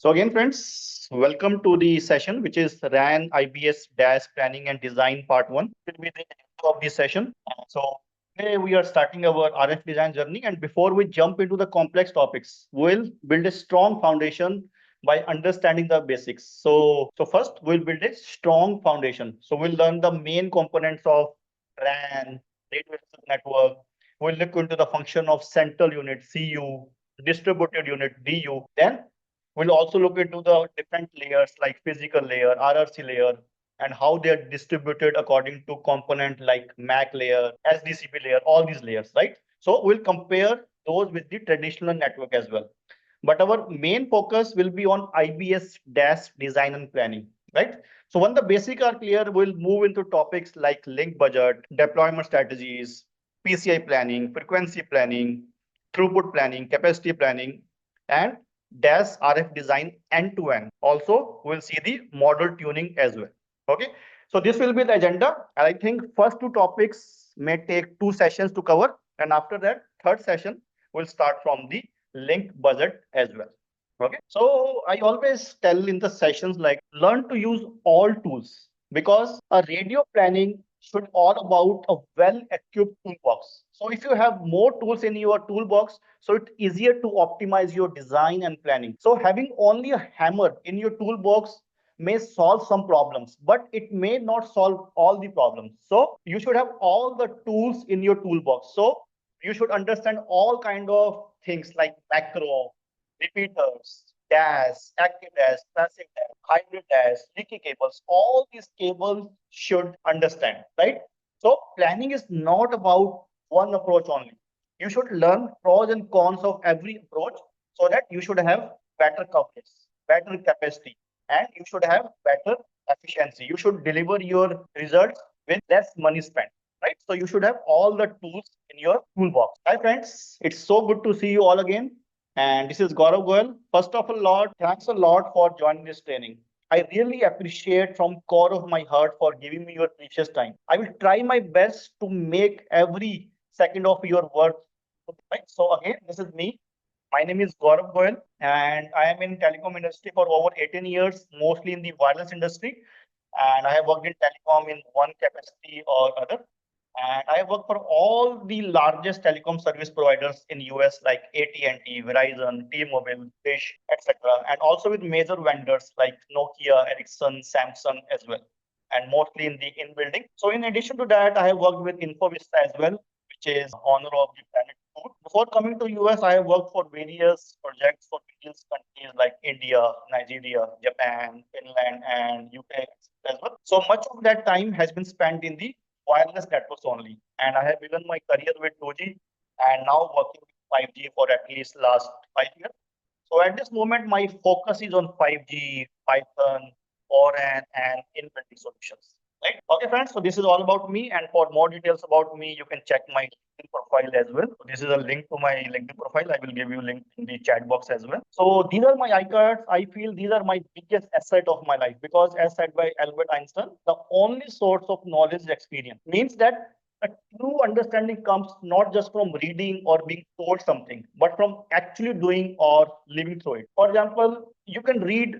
So again, friends, welcome to the session, which is RAN IBS Dash Planning and Design Part 1. It will be the end of this session. So today we are starting our RF design journey. And before we jump into the complex topics, we'll build a strong foundation by understanding the basics. So first we'll build a strong foundation. So we'll learn the main components of RAN, radio access network. We'll look into the function of central unit, CU, distributed unit, DU. Then we'll also look into the different layers like physical layer, RRC layer, and how they are distributed according to component like MAC layer, SDCP layer, all these layers, right? So we'll compare those with the traditional network as well. But our main focus will be on IBS dash design and planning, right? So when the basics are clear, we'll move into topics like link budget, deployment strategies, PCI planning, frequency planning, throughput planning, capacity planning, and dash RF design end to end. Also, we'll see the model tuning as well. Okay. So this will be the agenda. And I think first two topics may take 2 sessions to cover. And after that, third session will start from the link budget as well. Okay. So I always tell in the sessions like learn to use all tools because a radio planning should all about a well-equipped toolbox. So if you have more tools in your toolbox, so it's easier to optimize your design and planning. So having only a hammer in your toolbox may solve some problems, but it may not solve all the problems. So you should have all the tools in your toolbox. So you should understand all kind of things like macro, repeaters, dash, active dash, passive dash, hybrid dash, leaky cables. All these cables should understand, right? So planning is not about one approach only. You should learn pros and cons of every approach so that you should have better coverage, better capacity, and you should have better efficiency. You should deliver your results with less money spent, right? So you should have all the tools in your toolbox. Hi friends, it's so good to see you all again. And this is Gaurav Goyal. First of all, Lord, thanks a lot for joining this training. I really appreciate from core of my heart for giving me your precious time. I will try my best to make every second of your work. Right? So again, this is me. My name is Gaurav Goyal, and I am in telecom industry for over 18 years, mostly in the wireless industry. And I have worked in telecom in one capacity or other. And I have worked for all the largest telecom service providers in US like AT&T, Verizon, T-Mobile, Dish, etc. And also with major vendors like Nokia, Ericsson, Samsung as well, and mostly in the in-building. So in addition to that, I have worked with InfoVista as well, which is honor of the planet food. Before coming to US, I have worked for various projects for various countries like India, Nigeria, Japan, Finland, and UK as well. So much of that time has been spent in the wireless networks only. And I have begun my career with 2G and now working with 5G for at least last 5 years. So at this moment, my focus is on 5G, Python, ORAN, and in-building solutions. Right? Okay, friends. So this is all about me. And for more details about me, you can check my LinkedIn profile as well. So this is a link to my LinkedIn profile. I will give you a link in the chat box as well. So these are my iCards. I feel these are my biggest asset of my life because, as said by Albert Einstein, the only source of knowledge is experience. Means that a true understanding comes not just from reading or being told something, but from actually doing or living through it. For example, you can read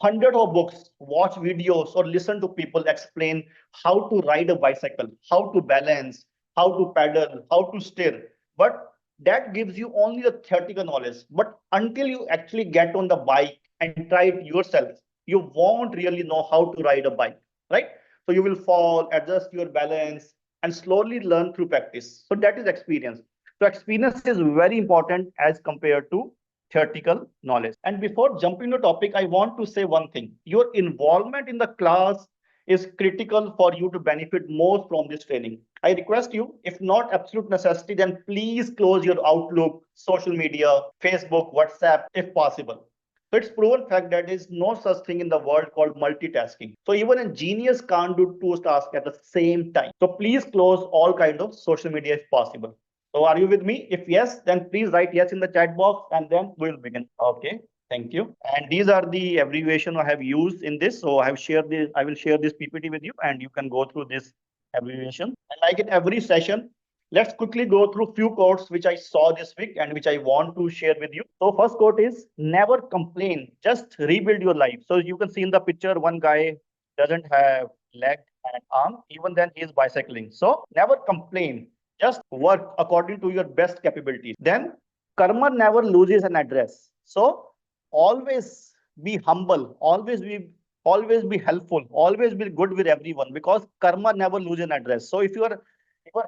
hundred of books, watch videos, or listen to people explain how to ride a bicycle, how to balance, how to paddle, how to steer. But that gives you only the theoretical knowledge. But until you actually get on the bike and try it yourself, you won't really know how to ride a bike, right? So you will fall, adjust your balance, and slowly learn through practice. So that is experience. So experience is very important as compared to theoretical knowledge. And before jumping to topic, I want to say one thing. Your involvement in the class is critical for you to benefit most from this training. I request you, if not absolute necessity, then please close your Outlook, social media, Facebook, WhatsApp, if possible. So it's proven fact that there is no such thing in the world called multitasking. So even a genius can't do two tasks at the same time. So please close all kind of social media if possible. So are you with me? If yes, then please write yes in the chat box and then we'll begin. Okay. Thank you. And these are the abbreviation I have used in this. So I will share this PPT with you and you can go through this abbreviation. And like in every session, Let's quickly go through few quotes which I saw this week and which I want to share with you. So first quote is never complain, just rebuild your life. So you can see in the picture, one guy doesn't have leg and arm, even then he is bicycling. So never complain, just work according to your best capabilities. Then karma never loses an address. So always be humble, always be helpful, always be good with everyone, because karma never loses an address. So if you are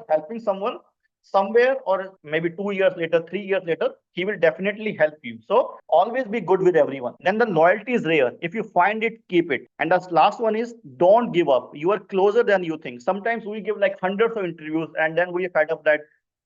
helping someone somewhere, or maybe 2 years later, 3 years later, he will definitely help you. So always be good with everyone. Then the loyalty is rare. If you find it, keep it. And the last one is don't give up. You are closer than you think. Sometimes we give like hundreds of interviews and then we are fed up that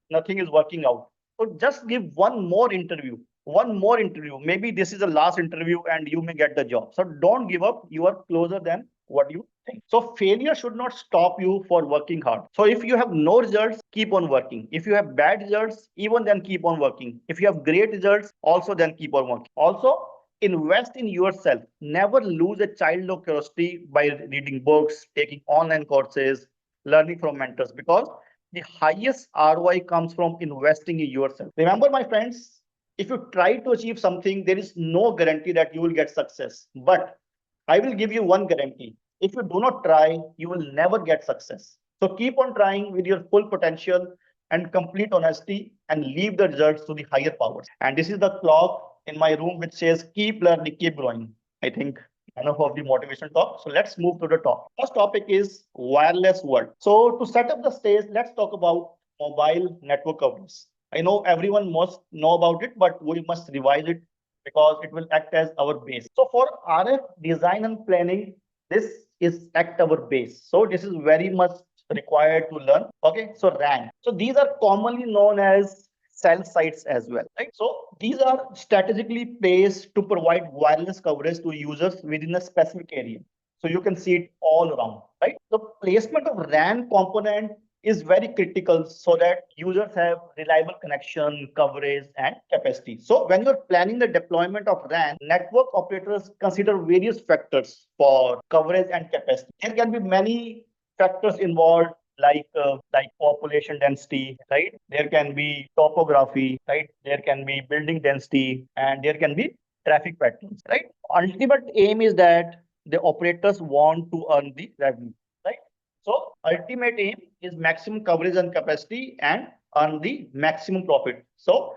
nothing is working out. So just give one more interview. One more interview. Maybe this is the last interview and you may get the job. So don't give up. You are closer than what you think. So failure should not stop you for working hard. So if you have no results, keep on working. If you have bad results, even then keep on working. If you have great results, also then keep on working. Also, invest in yourself. Never lose a child of curiosity by reading books, taking online courses, learning from mentors, because the highest ROI comes from investing in yourself. Remember, my friends, if you try to achieve something, there is no guarantee that you will get success. But I will give you one guarantee. If you do not try, you will never get success. So keep on trying with your full potential and complete honesty, and leave the results to the higher powers. And this is the clock in my room which says keep learning, keep growing. I think enough of the motivation talk. So let's move to the top. First topic is wireless world. So to set up the stage, let's talk about mobile network coverage. I know everyone must know about it, but we must revise it because it will act as our base. So for RF design and planning, this is act our base. So this is very much required to learn. Okay, so RAN. So these are commonly known as cell sites as well, right? So these are strategically placed to provide wireless coverage to users within a specific area. So you can see it all around, right? The placement of RAN component is very critical so that users have reliable connection, coverage, and capacity. So when you're planning the deployment of RAN, network operators consider various factors for coverage and capacity. There can be many factors involved, like population density, right? There can be topography, right? There can be building density, and there can be traffic patterns, right? Ultimate aim is that the operators want to earn the revenue, right? So ultimate aim is maximum coverage and capacity and earn the maximum profit. So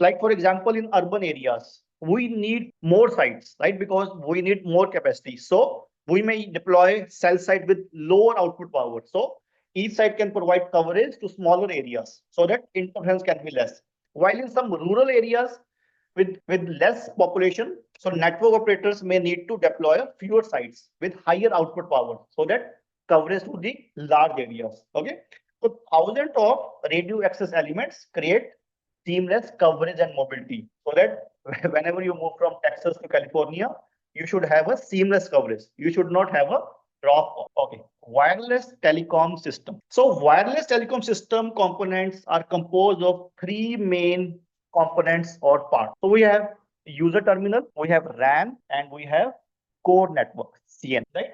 like for example, in urban areas, we need more sites, right? Because we need more capacity. So we may deploy cell site with lower output power. So each site can provide coverage to smaller areas so that interference can be less. While in some rural areas with less population, so network operators may need to deploy fewer sites with higher output power so that coverage to the large areas. Okay. So thousands of radio access elements create seamless coverage and mobility so that whenever you move from Texas to California, you should have a seamless coverage. You should not have a drop off. Okay. Wireless telecom system. So wireless telecom system components are composed of three main components or parts. So we have user terminal, we have RAN, and we have core network, CN, right?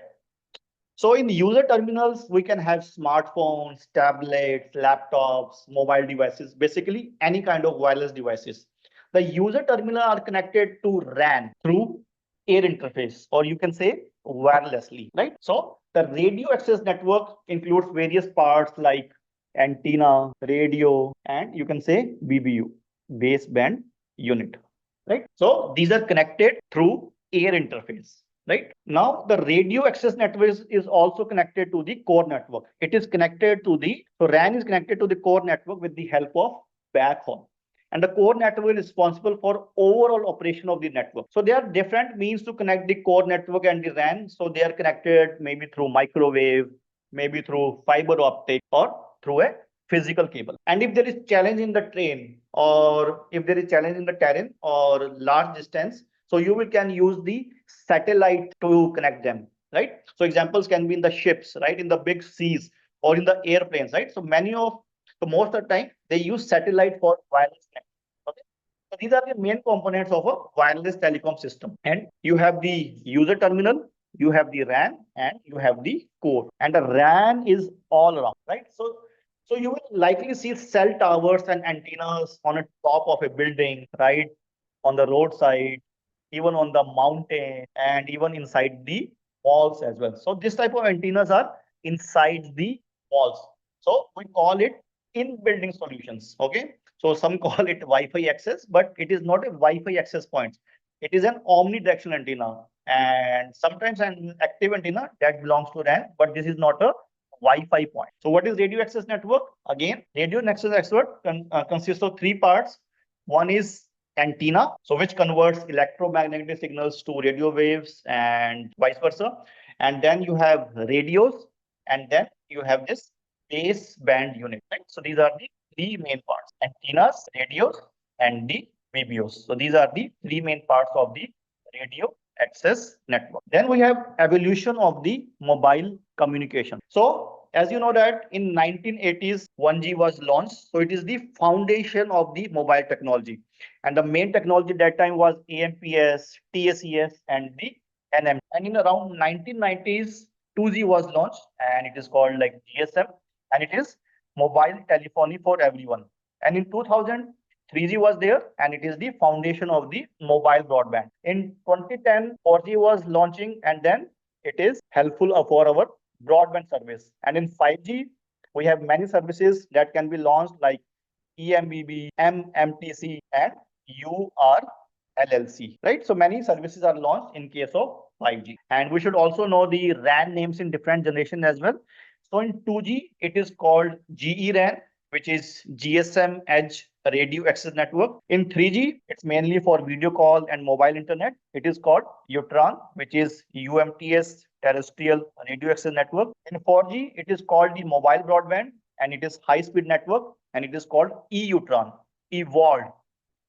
So in user terminals, we can have smartphones, tablets, laptops, mobile devices, basically any kind of wireless devices. The user terminal are connected to RAN through air interface, or you can say wirelessly, right? So the radio access network includes various parts like antenna, radio, and you can say BBU, baseband unit, right? So these are connected through air interface. Right now, the radio access network is also connected to the core network. It is connected to so RAN is connected to the core network with the help of backhaul. And the core network is responsible for overall operation of the network. So there are different means to connect the core network and the RAN. So they are connected maybe through microwave, maybe through fiber optic, or through a physical cable. And if there is challenge in the train, or if there is challenge in the terrain or large distance, so you can use the satellite to connect them, right? So examples can be in the ships, right? In the big seas or in the airplanes, right? So most of the time they use satellite for wireless connection. Okay. So these are the main components of a wireless telecom system. And you have the user terminal, you have the RAN, and you have the core. And the RAN is all around, right? So So you will likely see cell towers and antennas on a top of a building, right? On the roadside, even on the mountain, and even inside the walls as well. So this type of antennas are inside the walls. So we call it in-building solutions. Okay. So some call it Wi-Fi access, but it is not a Wi-Fi access point. It is an omnidirectional antenna, and sometimes an active antenna that belongs to RAN, but this is not a Wi-Fi point. So what is radio access network? Again, radio access network consists of three parts. One is antenna, so which converts electromagnetic signals to radio waves and vice versa. And then you have radios, and then you have this baseband unit. Right? So these are the three main parts: antennas, radios, and the VBOs. So these are the three main parts of the radio access network. Then we have evolution of the mobile communication. So as you know that in 1980s 1G was launched, so it is the foundation of the mobile technology, and the main technology that time was AMPS, TSES, and the NM. And in around 1990s 2G was launched, and it is called like GSM, and it is mobile telephony for everyone. And in 2000 3G was there, and it is the foundation of the mobile broadband. In 2010, 4G was launching, and then it is helpful for our broadband service. And in 5G, we have many services that can be launched like EMBB, MMTC, and URLLC, right? So many services are launched in case of 5G. And we should also know the RAN names in different generation as well. So in 2G, it is called GE-RAN, which is GSM Edge Radio Access Network. In 3G, it's mainly for video call and mobile internet. It is called UTRAN, which is UMTS Terrestrial Radio Access Network. In 4G, it is called the mobile broadband, and it is high-speed network, and it is called EUTRAN, Evolved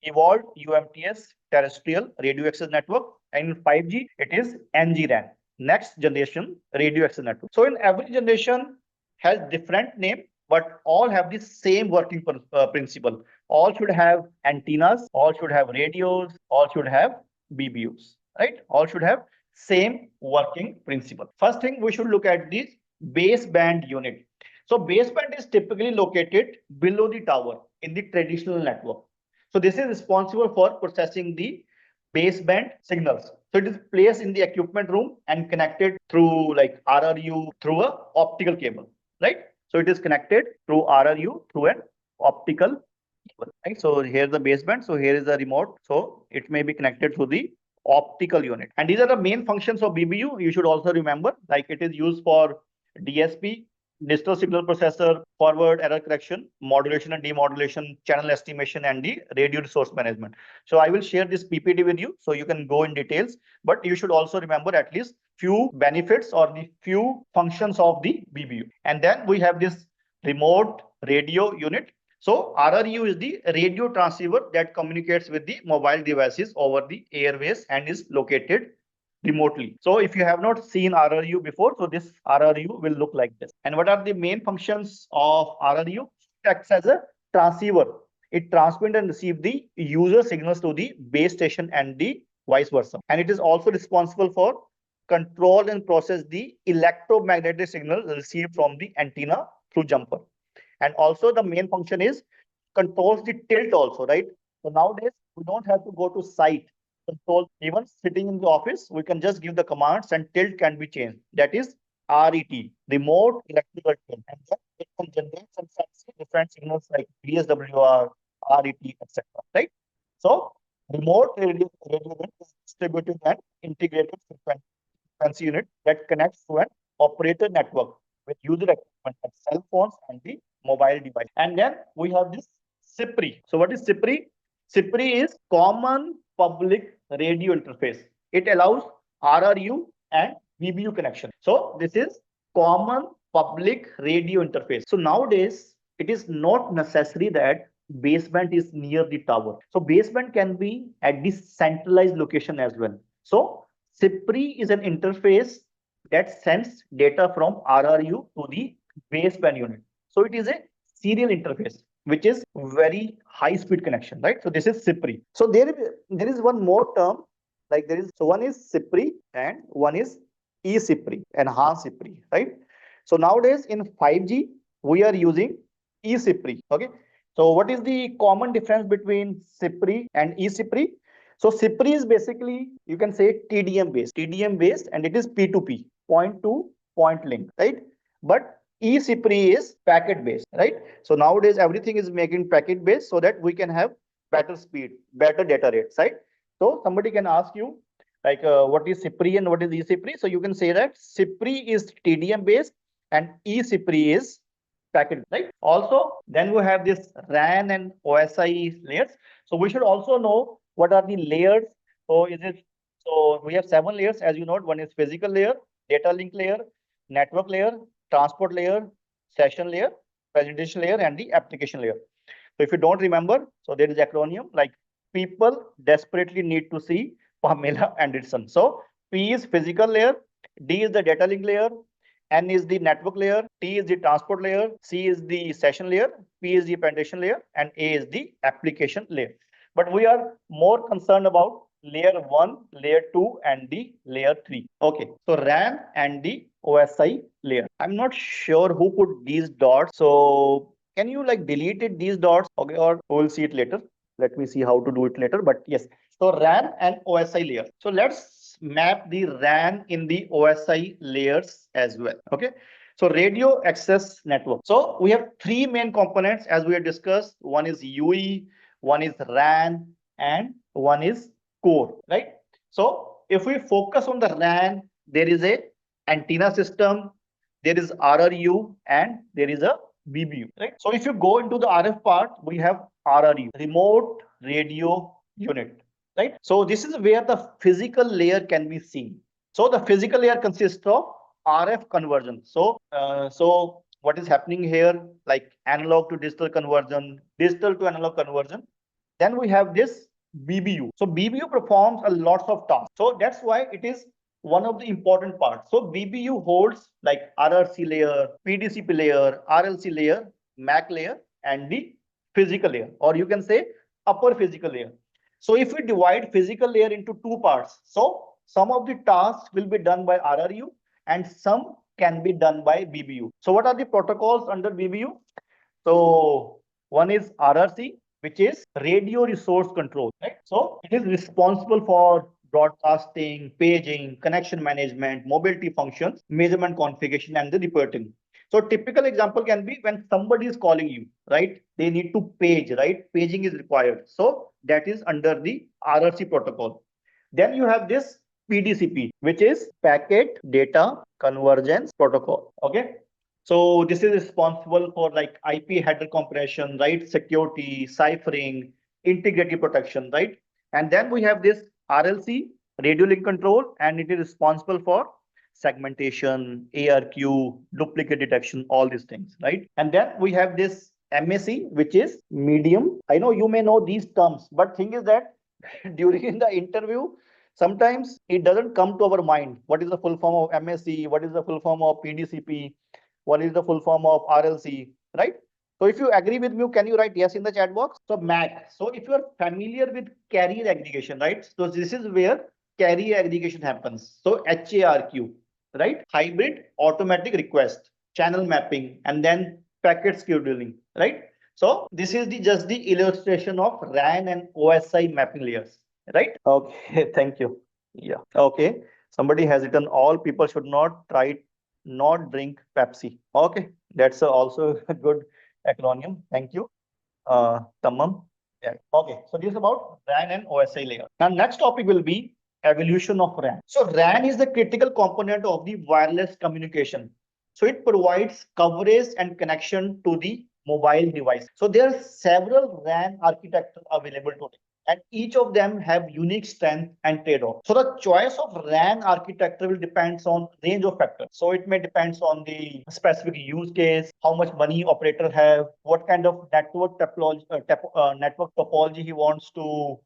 UMTS Terrestrial Radio Access Network. And in 5G, it is NG-RAN, Next Generation Radio Access Network. So in every generation has different name, but all have the same working principle. All should have antennas, all should have radios, all should have BBUs, right? All should have same working principle. First thing, we should look at this baseband unit. So baseband is typically located below the tower in the traditional network. So this is responsible for processing the baseband signals. So it is placed in the equipment room and connected through like RRU through a optical cable, right? So it is connected through RRU through an optical cable, right? So here's the baseband. So here is the remote. So it may be connected through the optical unit. And these are the main functions of BBU. You should also remember, like it is used for DSP, digital signal processor, forward error correction, modulation and demodulation, channel estimation, and the radio resource management. So I will share this PPT with you so you can go in details, but you should also remember at least few benefits or the few functions of the BBU. And then we have this remote radio unit. So RRU is the radio transceiver that communicates with the mobile devices over the airways and is located remotely. So if you have not seen RRU before, so this RRU will look like this. And what are the main functions of RRU? It acts as a transceiver. It transmits and receives the user signals to the base station and the vice versa. And it is also responsible for control and process the electromagnetic signal received from the antenna through jumper. And also the main function is controls the tilt also, right? So nowadays we don't have to go to site control. Even sitting in the office, we can just give the commands and tilt can be changed. That is RET, remote electrical tilt. And then it can generate and sense different signals like VSWR, RET, etc. Right? So remote radio unit is distributed and integrated frequency unit that connects to an operator network with user equipment like cell phones and the mobile device. And then we have this CIPRI. So what is CIPRI? CIPRI is Common Public Radio Interface. It allows RRU and VBU connection. So this is Common Public Radio Interface. So nowadays, it is not necessary that baseband is near the tower. So baseband can be at this centralized location as well. So CIPRI is an interface that sends data from RRU to the baseband unit. So it is a serial interface, which is very high speed connection, right? So this is CIPRI. So there is one more term, like there is, so one is CIPRI and one is eCIPRI, enhanced CIPRI, right? So nowadays in 5G, we are using eCPRI. Okay. So what is the common difference between CPRI and eCPRI? So CPRI is basically, you can say TDM based, and it is P2P, point to point link, right? But eCPRI is packet based, right? So nowadays everything is making packet based so that we can have better speed, better data rates, right? So somebody can ask you like what is CPRI and what is eCPRI? So you can say that CPRI is TDM based and eCPRI is packet, right? Also, then we have this RAN and OSI layers. So we should also know what are the layers. So we have 7 layers, as you know. One is physical layer, data link layer, network layer, transport layer, session layer, presentation layer, and the application layer. So if you don't remember, so there is acronym like people desperately need to see Pamela Anderson. So P is physical layer, D is the data link layer, N is the network layer, T is the transport layer, C is the session layer, P is the presentation layer, and A is the application layer. But we are more concerned about layer 1, layer 2, and the layer 3. Okay, so RAN and the OSI layer. I'm not sure who put these dots. So can you like delete it, these dots? Okay, or we'll see it later. Let me see how to do it later. But yes, so RAN and OSI layer. So let's map the RAN in the OSI layers as well. Okay. So radio access network. So we have 3 main components as we have discussed. One is UE, one is RAN, and one is core, right? So if we focus on the RAN, there is a antenna system, there is RRU, and there is a BBU, right? So if you go into the RF part, we have RRU, remote radio unit, right? So this is where the physical layer can be seen. So the physical layer consists of RF conversion. So what is happening here, like analog to digital conversion, digital to analog conversion. Then we have this BBU. So BBU performs a lot of tasks. So that's why it is one of the important parts. So BBU holds like RRC layer, PDCP layer, RLC layer, MAC layer, and the physical layer, or you can say upper physical layer. So if we divide physical layer into 2 parts, so some of the tasks will be done by RRU and some can be done by BBU. So what are the protocols under BBU? So one is RRC, which is radio resource control, right? So it is responsible for broadcasting, paging, connection management, mobility functions, measurement configuration, and the reporting. So typical example can be when somebody is calling you, right? They need to page, right? Paging is required. So that is under the RRC protocol. Then you have this PDCP, which is Packet Data Convergence Protocol. Okay. So this is responsible for like IP header compression, right? Security, ciphering, integrity protection, right? And then we have this RLC, radio link control, and it is responsible for segmentation, ARQ, duplicate detection, all these things, right? And then we have this MAC, which is medium. I know you may know these terms, but thing is that during the interview, sometimes it doesn't come to our mind. What is the full form of MAC? What is the full form of PDCP? What is the full form of RLC, right? So if you agree with me, can you write yes in the chat box? So MAC. So if you are familiar with carrier aggregation, right? So this is where carrier aggregation happens. So HARQ, right? Hybrid automatic request, channel mapping, and then packet scheduling, right? So this is just the illustration of RAN and OSI mapping layers, right? Okay, thank you. Yeah. Okay. Somebody has written all people should not try not drink Pepsi. Okay, that's also a good acronym. Thank you, Tamam. Yeah. Okay, so this is about RAN and OSI layer. Now, next topic will be evolution of RAN. So RAN is the critical component of the wireless communication. So it provides coverage and connection to the mobile device. So there are several RAN architectures available today, and each of them have unique strength and trade-off. So the choice of RAN architecture will depends on range of factors. So it may depends on the specific use case, how much money operator have, what kind of network topology he wants to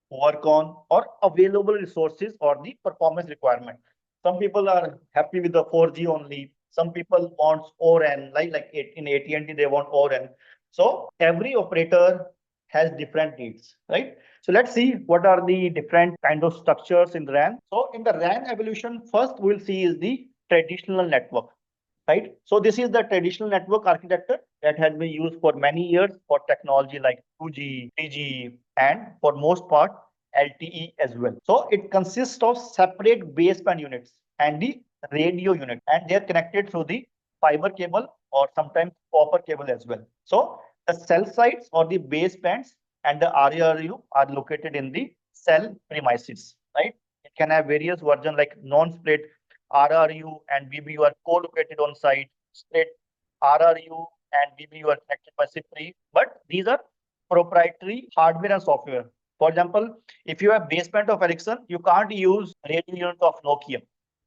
work on, or available resources or the performance requirement. Some people are happy with the 4G only. Some people want ORN, like in AT&T they want ORN. So every operator has different needs, right? So let's see what are the different kind of structures in RAN. So in the RAN evolution, first we'll see is the traditional network. right? So this is the traditional network architecture that has been used for many years for technology like 2G, 3G, and for most part LTE as well. So it consists of separate baseband units and the radio unit, and they're connected through the fiber cable or sometimes copper cable as well. So the cell sites or the basebands and the RARU are located in the cell premises, right? It can have various versions like non-split RRU and BBU are co-located on site. Split RRU and BBU are connected by CIFRI, but these are proprietary hardware and software. For example, if you have baseband of Ericsson, you can't use radio unit of Nokia,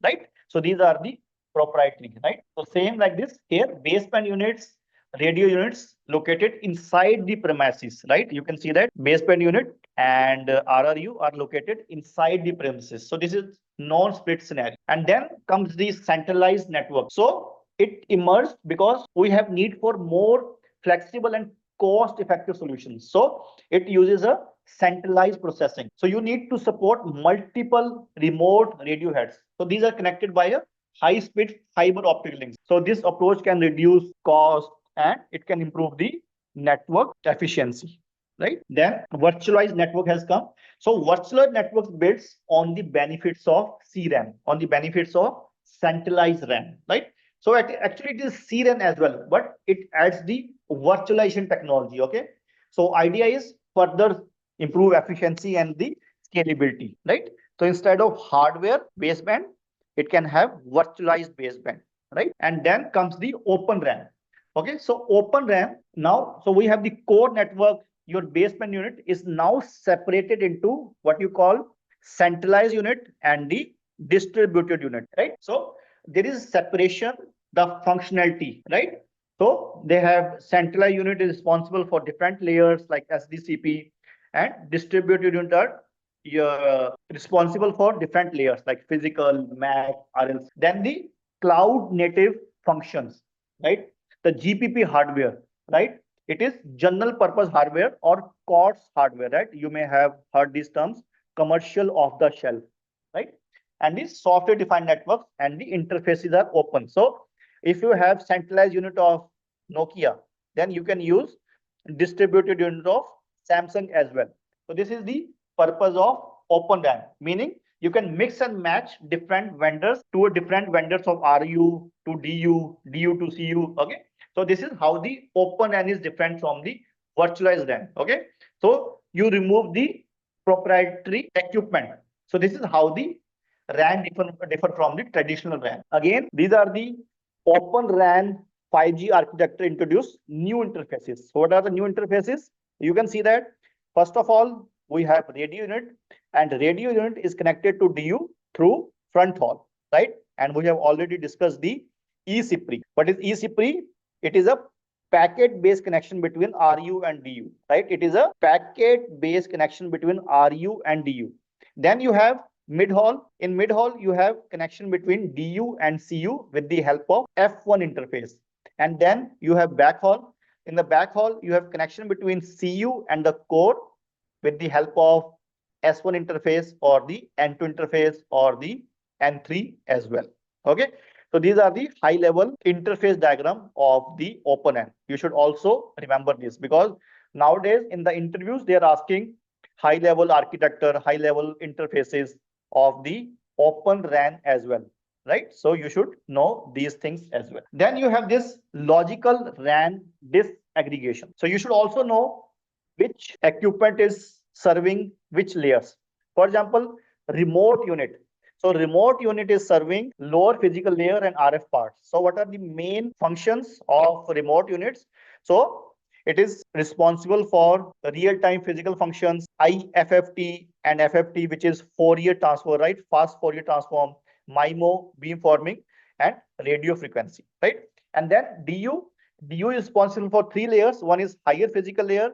right? So these are the proprietary, right? So same like this here, baseband units, radio units located inside the premises, right? You can see that baseband unit and RRU are located inside the premises. So this is non-split scenario. And then comes the centralized network. So it emerged because we have need for more flexible and cost-effective solutions. So it uses a centralized processing. So you need to support multiple remote radio heads. So these are connected by a high-speed fiber optic links. So this approach can reduce cost and it can improve the network efficiency, right? Then virtualized network has come. So virtualized networks builds on the benefits of CRAN, on the benefits of centralized RAN, right? So actually it is CRAN as well, but it adds the virtualization technology, okay? So idea is further improve efficiency and the scalability, right? So instead of hardware baseband, it can have virtualized baseband, right? And then comes the open RAN. Okay, so open RAN now, so we have the core network, your baseband unit is now separated into what you call centralized unit and the distributed unit, right? So there is separation, the functionality, right? So they have centralized unit is responsible for different layers like SDCP, and distributed unit are responsible for different layers like physical, MAC, RLC. Then the cloud native functions, right? The GPP hardware, right? It is general purpose hardware or COTS hardware, right? You may have heard these terms, commercial off the shelf, right? And the software defined networks and the interfaces are open. So if you have centralized unit of Nokia, then you can use distributed unit of Samsung as well. So this is the purpose of open RAN, meaning you can mix and match different vendors to a different vendors of RU to DU, DU to CU. Okay. So this is how the open RAN is different from the virtualized RAN. Okay. So you remove the proprietary equipment. So this is how the RAN differ from the traditional RAN. Again, these are the open RAN 5G architecture introduce new interfaces. So what are the new interfaces? You can see that first of all, we have radio unit, and radio unit is connected to DU through front haul, right? And we have already discussed the eCPRI. What is eCPRI? It is a packet-based connection between RU and DU, right? It is a packet-based connection between RU and DU. Then you have mid-haul. In mid-haul, you have connection between DU and CU with the help of F1 interface. And then you have backhaul. In the backhaul, you have connection between CU and the core with the help of S1 interface or the N2 interface or the N3 as well. Okay. So these are the high level interface diagram of the open RAN. You should also remember this because nowadays in the interviews, they are asking high level architecture, high level interfaces of the open RAN as well, right? So you should know these things as well. Then you have this logical RAN disaggregation. So you should also know which equipment is serving which layers. For example, remote unit. So remote unit is serving lower physical layer and RF parts. So what are the main functions of remote units? So it is responsible for real-time physical functions, IFFT and FFT, which is Fourier transfer, right? Fast Fourier transform, MIMO, beamforming, and radio frequency, right? And then DU is responsible for three layers. One is higher physical layer,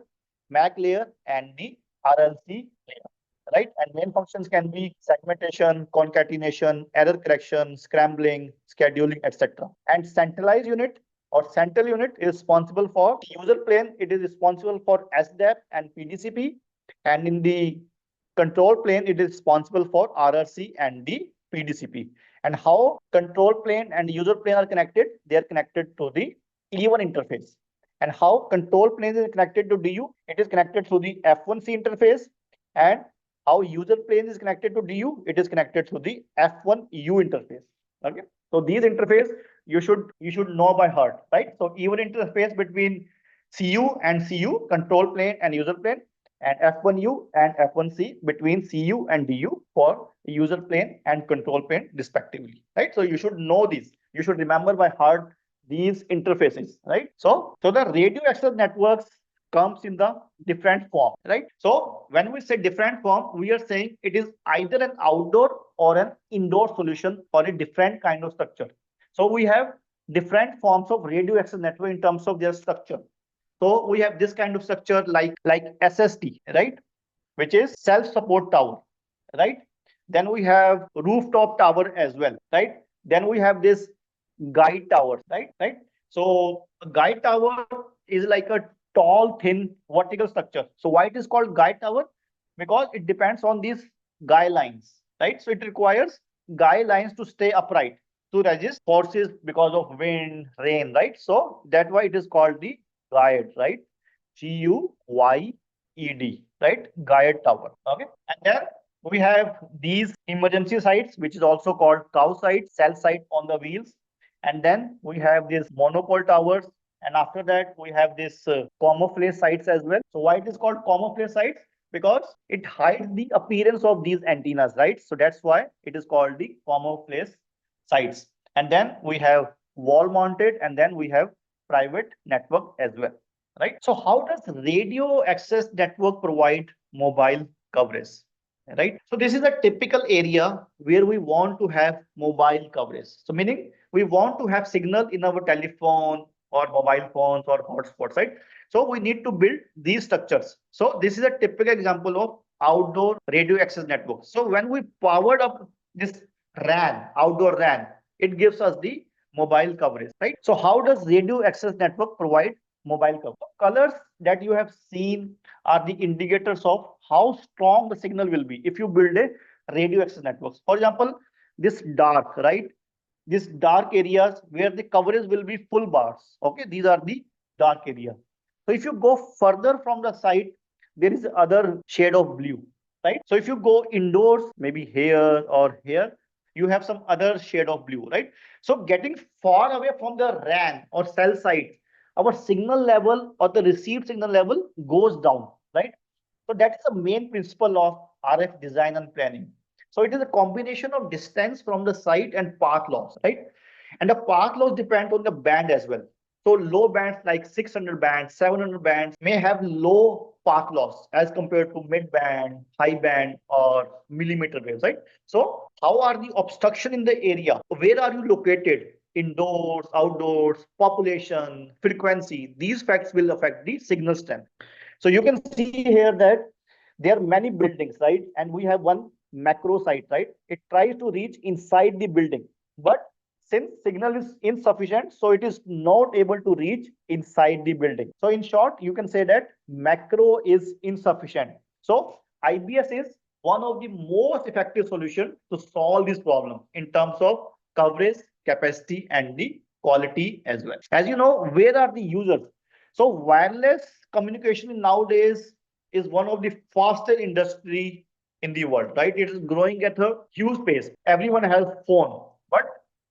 MAC layer, and the RLC layer, right? And main functions can be segmentation, concatenation, error correction, scrambling, scheduling, etc. And centralized unit or central unit is responsible for user plane. It is responsible for SDAP and PDCP. And in the control plane, it is responsible for RRC and the PDCP. And how control plane and user plane are connected? They are connected to the E1 interface. And how control plane is connected to DU? It is connected through the F1C interface. And how user plane is connected to DU? It is connected through the F1U interface. Okay. So these interface you should know by heart, right? So E1 interface between CU and CU, control plane and user plane, and F1U and F1C between CU and DU for user plane and control plane respectively, right? So you should know this. You should remember by heart these interfaces, right? So the radio access networks comes in the different form, right? So when we say different form, we are saying it is either an outdoor or an indoor solution for a different kind of structure. So we have different forms of radio access network in terms of their structure. So we have this kind of structure like SST, right? Which is self-support tower, right? Then we have rooftop tower as well, right? Then we have this guide tower, right? So a guide tower is like a tall, thin vertical structure. So why it is called guide tower? Because it depends on these guy lines, right? So it requires guy lines to stay upright to resist forces because of wind, rain, right? So that's why it is called the guide, right? GUYED, right? Guide tower. Okay. And then we have these emergency sites, which is also called cow site, cell site on the wheels. And then we have these monopole towers. And after that, we have this camouflage sites as well. So why it is called camouflage sites? Because it hides the appearance of these antennas, right? So that's why it is called the camouflage sites. And then we have wall mounted, and then we have private network as well, right? So how does radio access network provide mobile coverage, right? So this is a typical area where we want to have mobile coverage. So meaning we want to have signal in our telephone or mobile phones or hotspots, right? So we need to build these structures. So this is a typical example of outdoor radio access network. So when we powered up this RAN, outdoor RAN, it gives us the mobile coverage, right? So how does radio access network provide mobile coverage? Colors that you have seen are the indicators of how strong the signal will be if you build a radio access network. For example, this dark, right? These dark areas where the coverage will be full bars. Okay, these are the dark area. So if you go further from the site, there is other shade of blue, right? So if you go indoors, maybe here or here, you have some other shade of blue, right? So getting far away from the RAN or cell site, our signal level or the received signal level goes down, right? So that is the main principle of RF design and planning. So it is a combination of distance from the site and path loss, right? And the path loss depends on the band as well. So low bands like 600 bands, 700 bands may have low path loss as compared to mid band, high band, or millimeter waves, right? So how are the obstruction in the area? Where are you located? Indoors, outdoors, population, frequency. These facts will affect the signal strength. So you can see here that there are many buildings, right? And we have one macro site, right? It tries to reach inside the building, but since signal is insufficient, so it is not able to reach inside the building. So in short, you can say that macro is insufficient. So IBS is one of the most effective solution to solve this problem in terms of coverage, capacity, and the quality as well. As you know, where are the users? So wireless communication nowadays is one of the fastest industry in the world, right? It is growing at a huge pace. Everyone has phone, but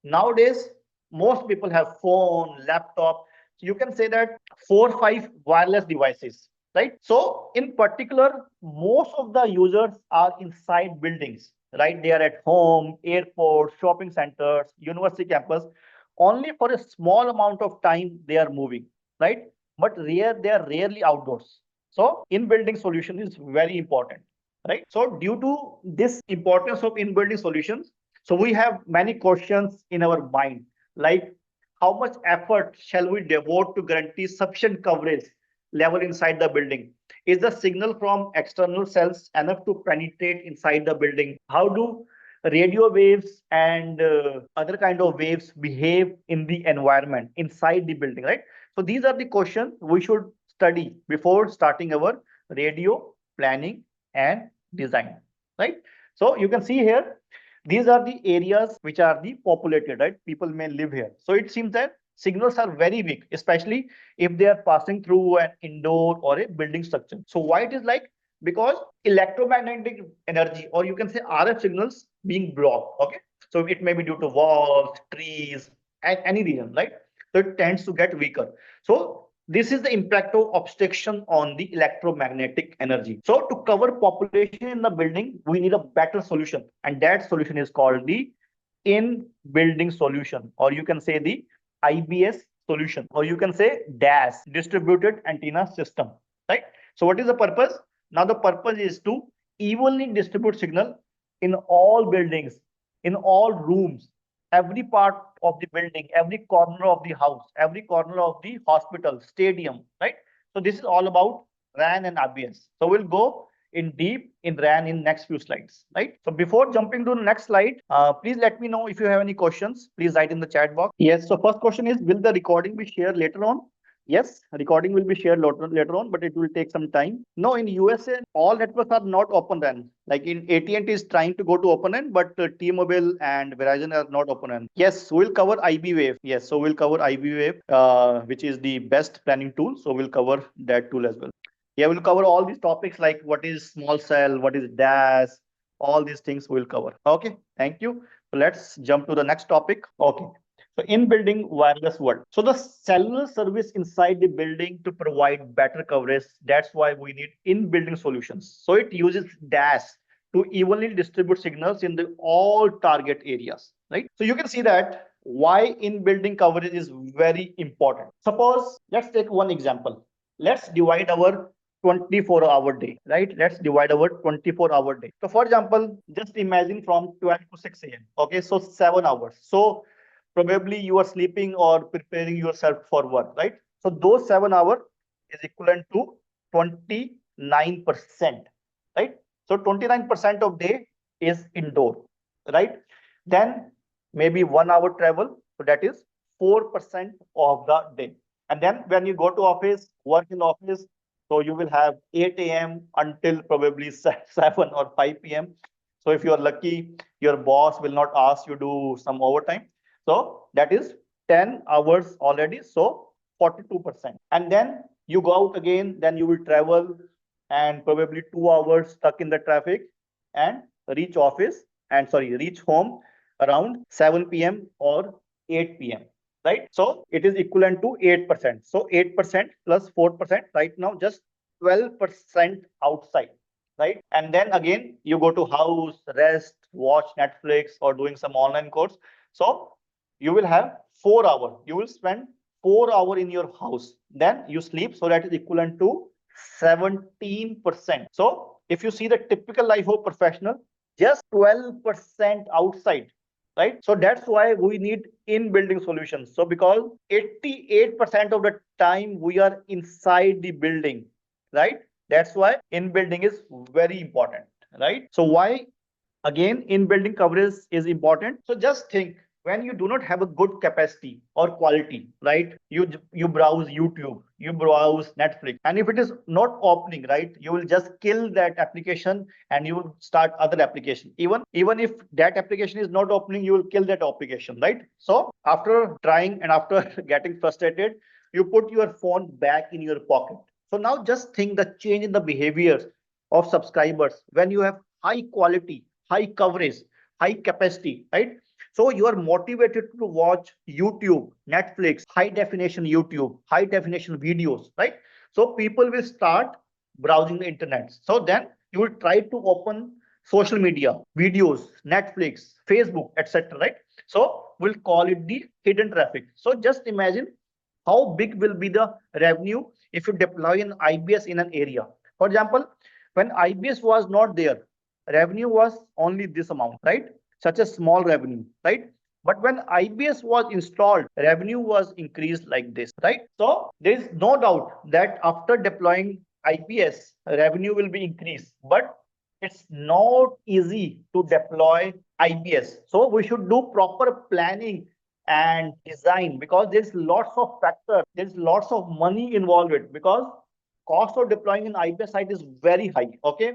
nowadays most people have phone, laptop. So you can say that 4 or 5 wireless devices, right? So in particular, most of the users are inside buildings, right? They are at home, airport, shopping centers, university campus. Only for a small amount of time they are moving, right? But they are rarely outdoors. So in-building solution is very important, right? So due to this importance of in-building solutions, so we have many questions in our mind, like how much effort shall we devote to guarantee sufficient coverage level inside the building? Is the signal from external cells enough to penetrate inside the building? How do radio waves and other kind of waves behave in the environment inside the building, right? So these are the questions we should study before starting our radio planning and design, right? So you can see here These are the areas which are the populated, right? People may live here. So it seems that signals are very weak, especially if they are passing through an indoor or a building structure. So why it is like? Because electromagnetic energy, or you can say RF signals being blocked. Okay. So it may be due to walls, trees, and any reason, right? So it tends to get weaker. So this is the impact of obstruction on the electromagnetic energy. So to cover population in the building, we need a better solution. And that solution is called the in-building solution, or you can say the IBS solution, or you can say DAS, distributed antenna system, right? So what is the purpose? Now the purpose is to evenly distribute signal in all buildings, in all rooms, every part of the building, every corner of the house, every corner of the hospital, stadium, right? So this is all about RAN and IBS. So we'll go in deep in RAN in next few slides, right? So before jumping to the next slide, please let me know if you have any questions. Please write in the chat box. Yes. So first question is, will the recording be shared later on? Yes, recording will be shared later on, but it will take some time. No, in USA, all networks are not open RAN. Like in AT&T is trying to go to open RAN, but T-Mobile and Verizon are not open RAN. Yes, we'll cover IB Wave. Yes, so we'll cover IB Wave, which is the best planning tool. So we'll cover that tool as well. Yeah, we'll cover all these topics like what is small cell, what is DAS, all these things we'll cover. Okay, thank you. So let's jump to the next topic. Okay. So in-building wireless world. So the cellular service inside the building to provide better coverage. That's why we need in-building solutions. So it uses DAS to evenly distribute signals in the all target areas, right? So you can see that why in-building coverage is very important. Suppose, let's take one example. Let's divide our 24-hour day, right? Let's divide our 24-hour day. So for example, just imagine from 12 to 6 a.m. Okay, so 7 hours. So probably you are sleeping or preparing yourself for work, right? So those 7 hours is equivalent to 29%, right? So 29% of day is indoor, right? Then maybe 1 hour travel, so that is 4% of the day. And then when you go to office, work in office, so you will have 8 a.m. until probably 7 or 5 p.m. So if you are lucky, your boss will not ask you to do some overtime. So that is 10 hours already. So 42%. And then you go out again, then you will travel and probably 2 hours stuck in the traffic and reach office and reach home around 7 p.m. or 8 p.m. Right? So it is equivalent to 8%. So 8% plus 4% right now, just 12% outside. Right? And then again, you go to house, rest, watch Netflix or doing some online course. So you will have 4 hours. You will spend 4 hours in your house. Then you sleep. So that is equivalent to 17%. So if you see the typical life of professional, just 12% outside, right? So that's why we need in-building solutions. So because 88% of the time we are inside the building, right? That's why in-building is very important, right? So why again in-building coverage is important? So just think, when you do not have a good capacity or quality, right? You browse YouTube, you browse Netflix, and if it is not opening, right, you will just kill that application and you will start other application. Even if that application is not opening, you will kill that application, right? So after trying and after getting frustrated, you put your phone back in your pocket. So now just think the change in the behaviors of subscribers when you have high quality, high coverage, high capacity, right? So you are motivated to watch YouTube, Netflix, high definition YouTube, high definition videos, right? So people will start browsing the internet. So then you will try to open social media, videos, Netflix, Facebook, etc. Right? So we'll call it the hidden traffic. So just imagine how big will be the revenue if you deploy an IBS in an area. For example, when IBS was not there, revenue was only this amount, right? Such a small revenue, right? But when IBS was installed, revenue was increased like this, right? So there is no doubt that after deploying IBS, revenue will be increased. But it's not easy to deploy IBS. So we should do proper planning and design, because there's lots of factors, there's lots of money involved with, because cost of deploying an IBS site is very high. Okay.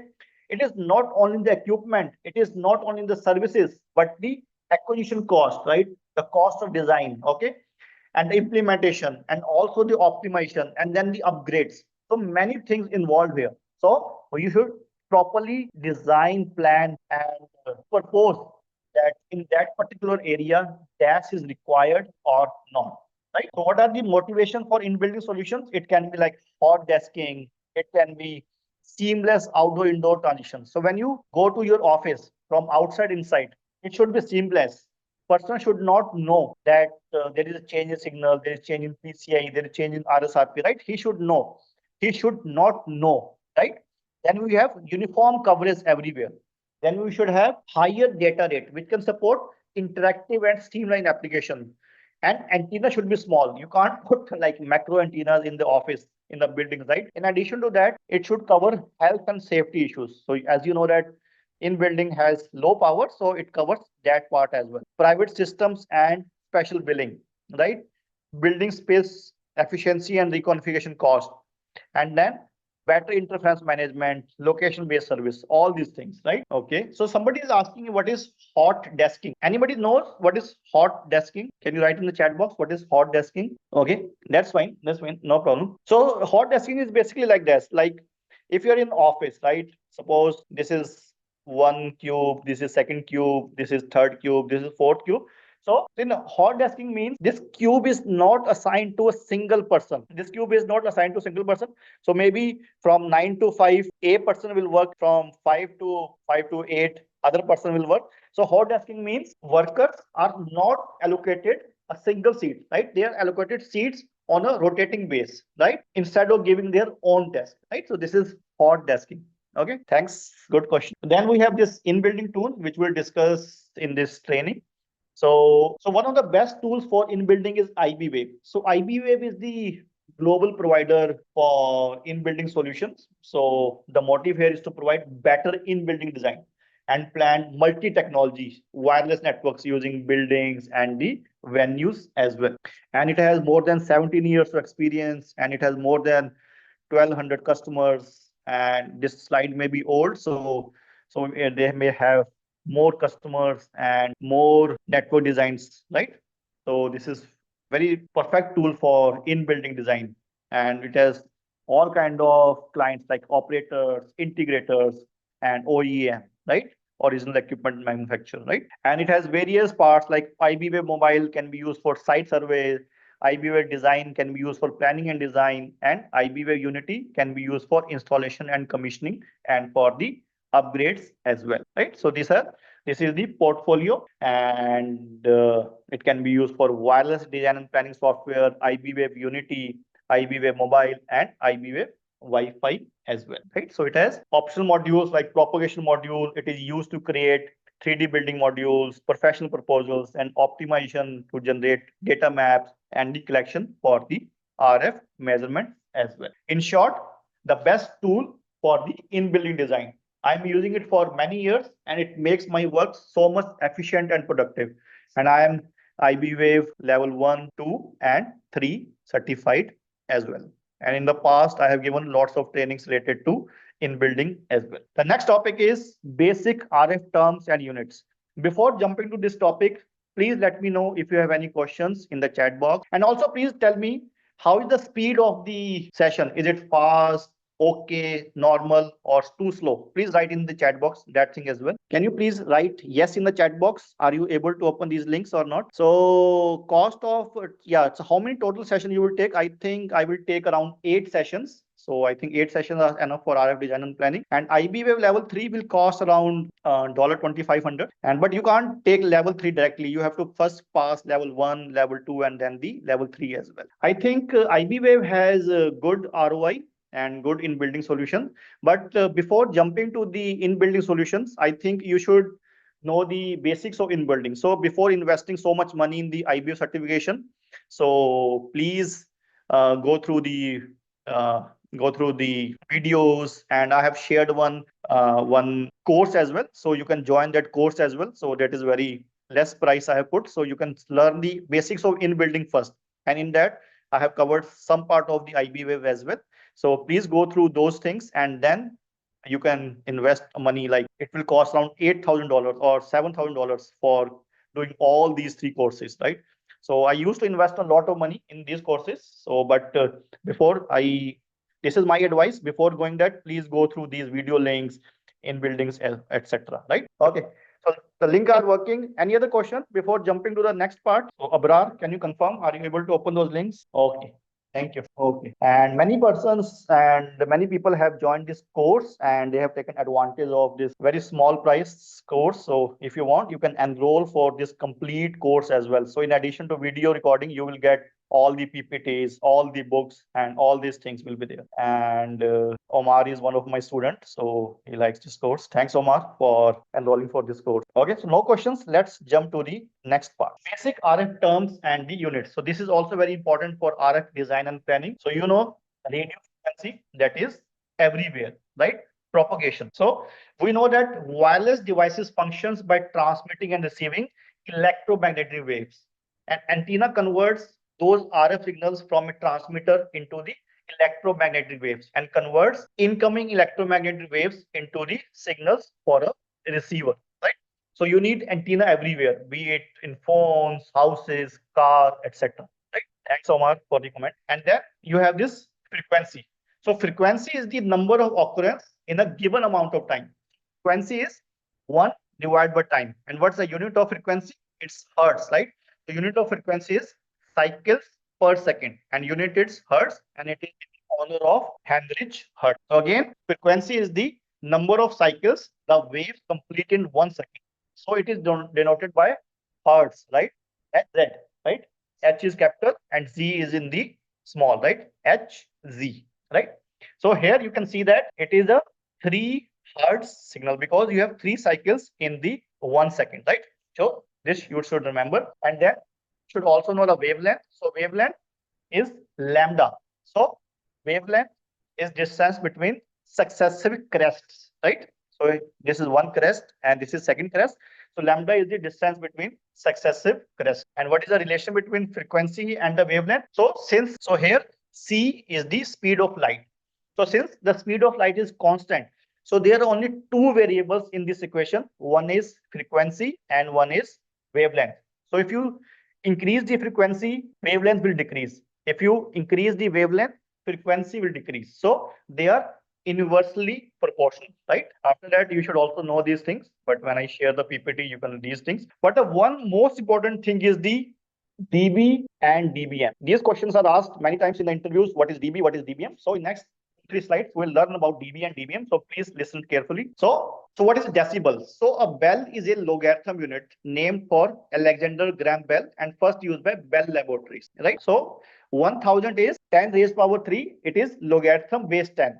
it is not only the equipment, it is not only the services, but the acquisition cost, right? The cost of design, okay, and the implementation, and also the optimization, and then the upgrades. So many things involved here. So you should properly design, plan, and propose that in that particular area, dash is required or not. Right. So what are the motivation for in-building solutions? It can be like hot desking. It can be seamless outdoor-indoor transition. So when you go to your office from outside inside, it should be seamless. Person should not know that there is a change in signal, there is change in PCI, there is change in RSRP, right? He should know. He should not know, right? Then we have uniform coverage everywhere. Then we should have higher data rate, which can support interactive and streamlined application. And antenna should be small. You can't put like macro antennas in the office, in the buildings, right? In addition to that, it should cover health and safety issues. So as you know that in building has low power, so it covers that part as well. Private systems and special billing, right? Building space efficiency and reconfiguration cost, and then battery interference management, location based service, all these things, right? Okay, so somebody is asking you what is hot desking. Anybody knows what is hot desking? Can you write in the chat box what is hot desking? Okay, that's fine, no problem. So hot desking is basically like this, like if you're in office, right? Suppose this is one cube, this is second cube, this is third cube, this is fourth cube. So in hot desking means this cube is not assigned to a single person. This cube is not assigned to a single person. So maybe from 9 to 5, a person will work. From 5 to 8, other person will work. So hot desking means workers are not allocated a single seat, right? They are allocated seats on a rotating base, right? Instead of giving their own desk, right? So this is hot desking. Okay, thanks. Good question. Then we have this in-building tool, which we'll discuss in this training. So one of the best tools for in-building is IBWave. So IBWave is the global provider for in-building solutions. So the motive here is to provide better in-building design and plan multi-technology wireless networks using buildings and the venues as well. And it has more than 17 years of experience, and it has more than 1,200 customers. And this slide may be old, so they may have more customers and more network designs, right? So this is very perfect tool for in-building design, and it has all kind of clients like operators, integrators, and OEM, right? Original equipment manufacturer, right? And it has various parts like IBWave Mobile can be used for site survey, IBWave Design can be used for planning and design, and IBWave Unity can be used for installation and commissioning and for the upgrades as well, right? So this is the portfolio, and it can be used for wireless design and planning software, IBWave Unity, IBWave Mobile, and IBWave Wi-Fi as well, right? So it has optional modules like propagation module. It is used to create 3D building modules, professional proposals, and optimization to generate data maps and the collection for the RF measurement as well. In short, the best tool for the in-building design. I'm using it for many years, and it makes my work so much efficient and productive. And I am IBWave level 1, 2, and 3 certified as well. And in the past, I have given lots of trainings related to in-building as well. The next topic is basic RF terms and units. Before jumping to this topic, please let me know if you have any questions in the chat box. And also please tell me, how is the speed of the session? Is it fast, okay, normal, or too slow? Please write in the chat box that thing as well. Can you please write yes in the chat box? Are you able to open these links or not? So cost of, yeah, so how many total sessions you will take? I think I will take around 8 sessions. So I think 8 sessions are enough for RF design and planning. And IBWave level 3 will cost around $2,500. And but you can't take level 3 directly. You have to first pass level 1, level 2, and then the level 3 as well. I think IBWave has a good ROI and good in-building solution. But before jumping to the in-building solutions, I think you should know the basics of in-building. So before investing so much money in the IBO certification, so please go through the videos, and I have shared one course as well. So you can join that course as well. So that is very less price I have put. So you can learn the basics of in-building first. And in that, I have covered some part of the IBWave as well. So please go through those things, and then you can invest money, like it will cost around $8,000 or $7,000 for doing all these three courses, right? So I used to invest a lot of money in these courses. So, but before I, this is my advice, before going that, please go through these video links in buildings, etc. Right? Okay. So the link are working. Any other question before jumping to the next part? So Abrar, can you confirm? Are you able to open those links? Okay. Thank you. Okay. And many persons and many people have joined this course and they have taken advantage of this very small price course. So if you want, you can enroll for this complete course as well. So in addition to video recording, you will get all the PPTs, all the books, and all these things will be there. And Omar is one of my students, so he likes this course. Thanks, Omar, for enrolling for this course. Okay, so no questions. Let's jump to the next part. Basic RF terms and the units. So this is also very important for RF design and planning. So you know radio frequency, that is everywhere, right? Propagation. So we know that wireless devices functions by transmitting and receiving electromagnetic waves. An antenna converts those RF signals from a transmitter into the electromagnetic waves and converts incoming electromagnetic waves into the signals for a receiver, right? So you need antenna everywhere, be it in phones, houses, car, etc. Right? Thanks, Omar, for the comment. And then you have this frequency. So frequency is the number of occurrence in a given amount of time. Frequency is 1 divided by time. And what's the unit of frequency? It's hertz, right? The unit of frequency is cycles per second, and unit is hertz, and it is in honor of Heinrich Hertz. So again, frequency is the number of cycles the wave complete in 1 second. So it is denoted by hertz, right? Z, right? H is capital and Z is in the small, right? H, Z, right? So here you can see that it is a 3 hertz signal because you have 3 cycles in the 1 second, right? So this you should remember. And then should also know the wavelength. So wavelength is lambda. So wavelength is distance between successive crests, right? So this is one crest and this is second crest. So lambda is the distance between successive crests. And what is the relation between frequency and the wavelength? So here c is the speed of light. So since the speed of light is constant, so there are only two variables in this equation. One is frequency and one is wavelength. So if you increase the frequency, wavelength will decrease. If you increase the wavelength, frequency will decrease. So they are inversely proportional, right? After that, you should also know these things. But when I share the PPT, you can know these things. But the one most important thing is the dB and dBm. These questions are asked many times in the interviews. What is dB? What is dBm? So in next 3 slides, we'll learn about dB and dBm. So please listen carefully. So what is decibel? So a bell is a logarithm unit named for Alexander Graham Bell and first used by Bell Laboratories, right? So 1000 is 10 raised power 3. It is logarithm base 10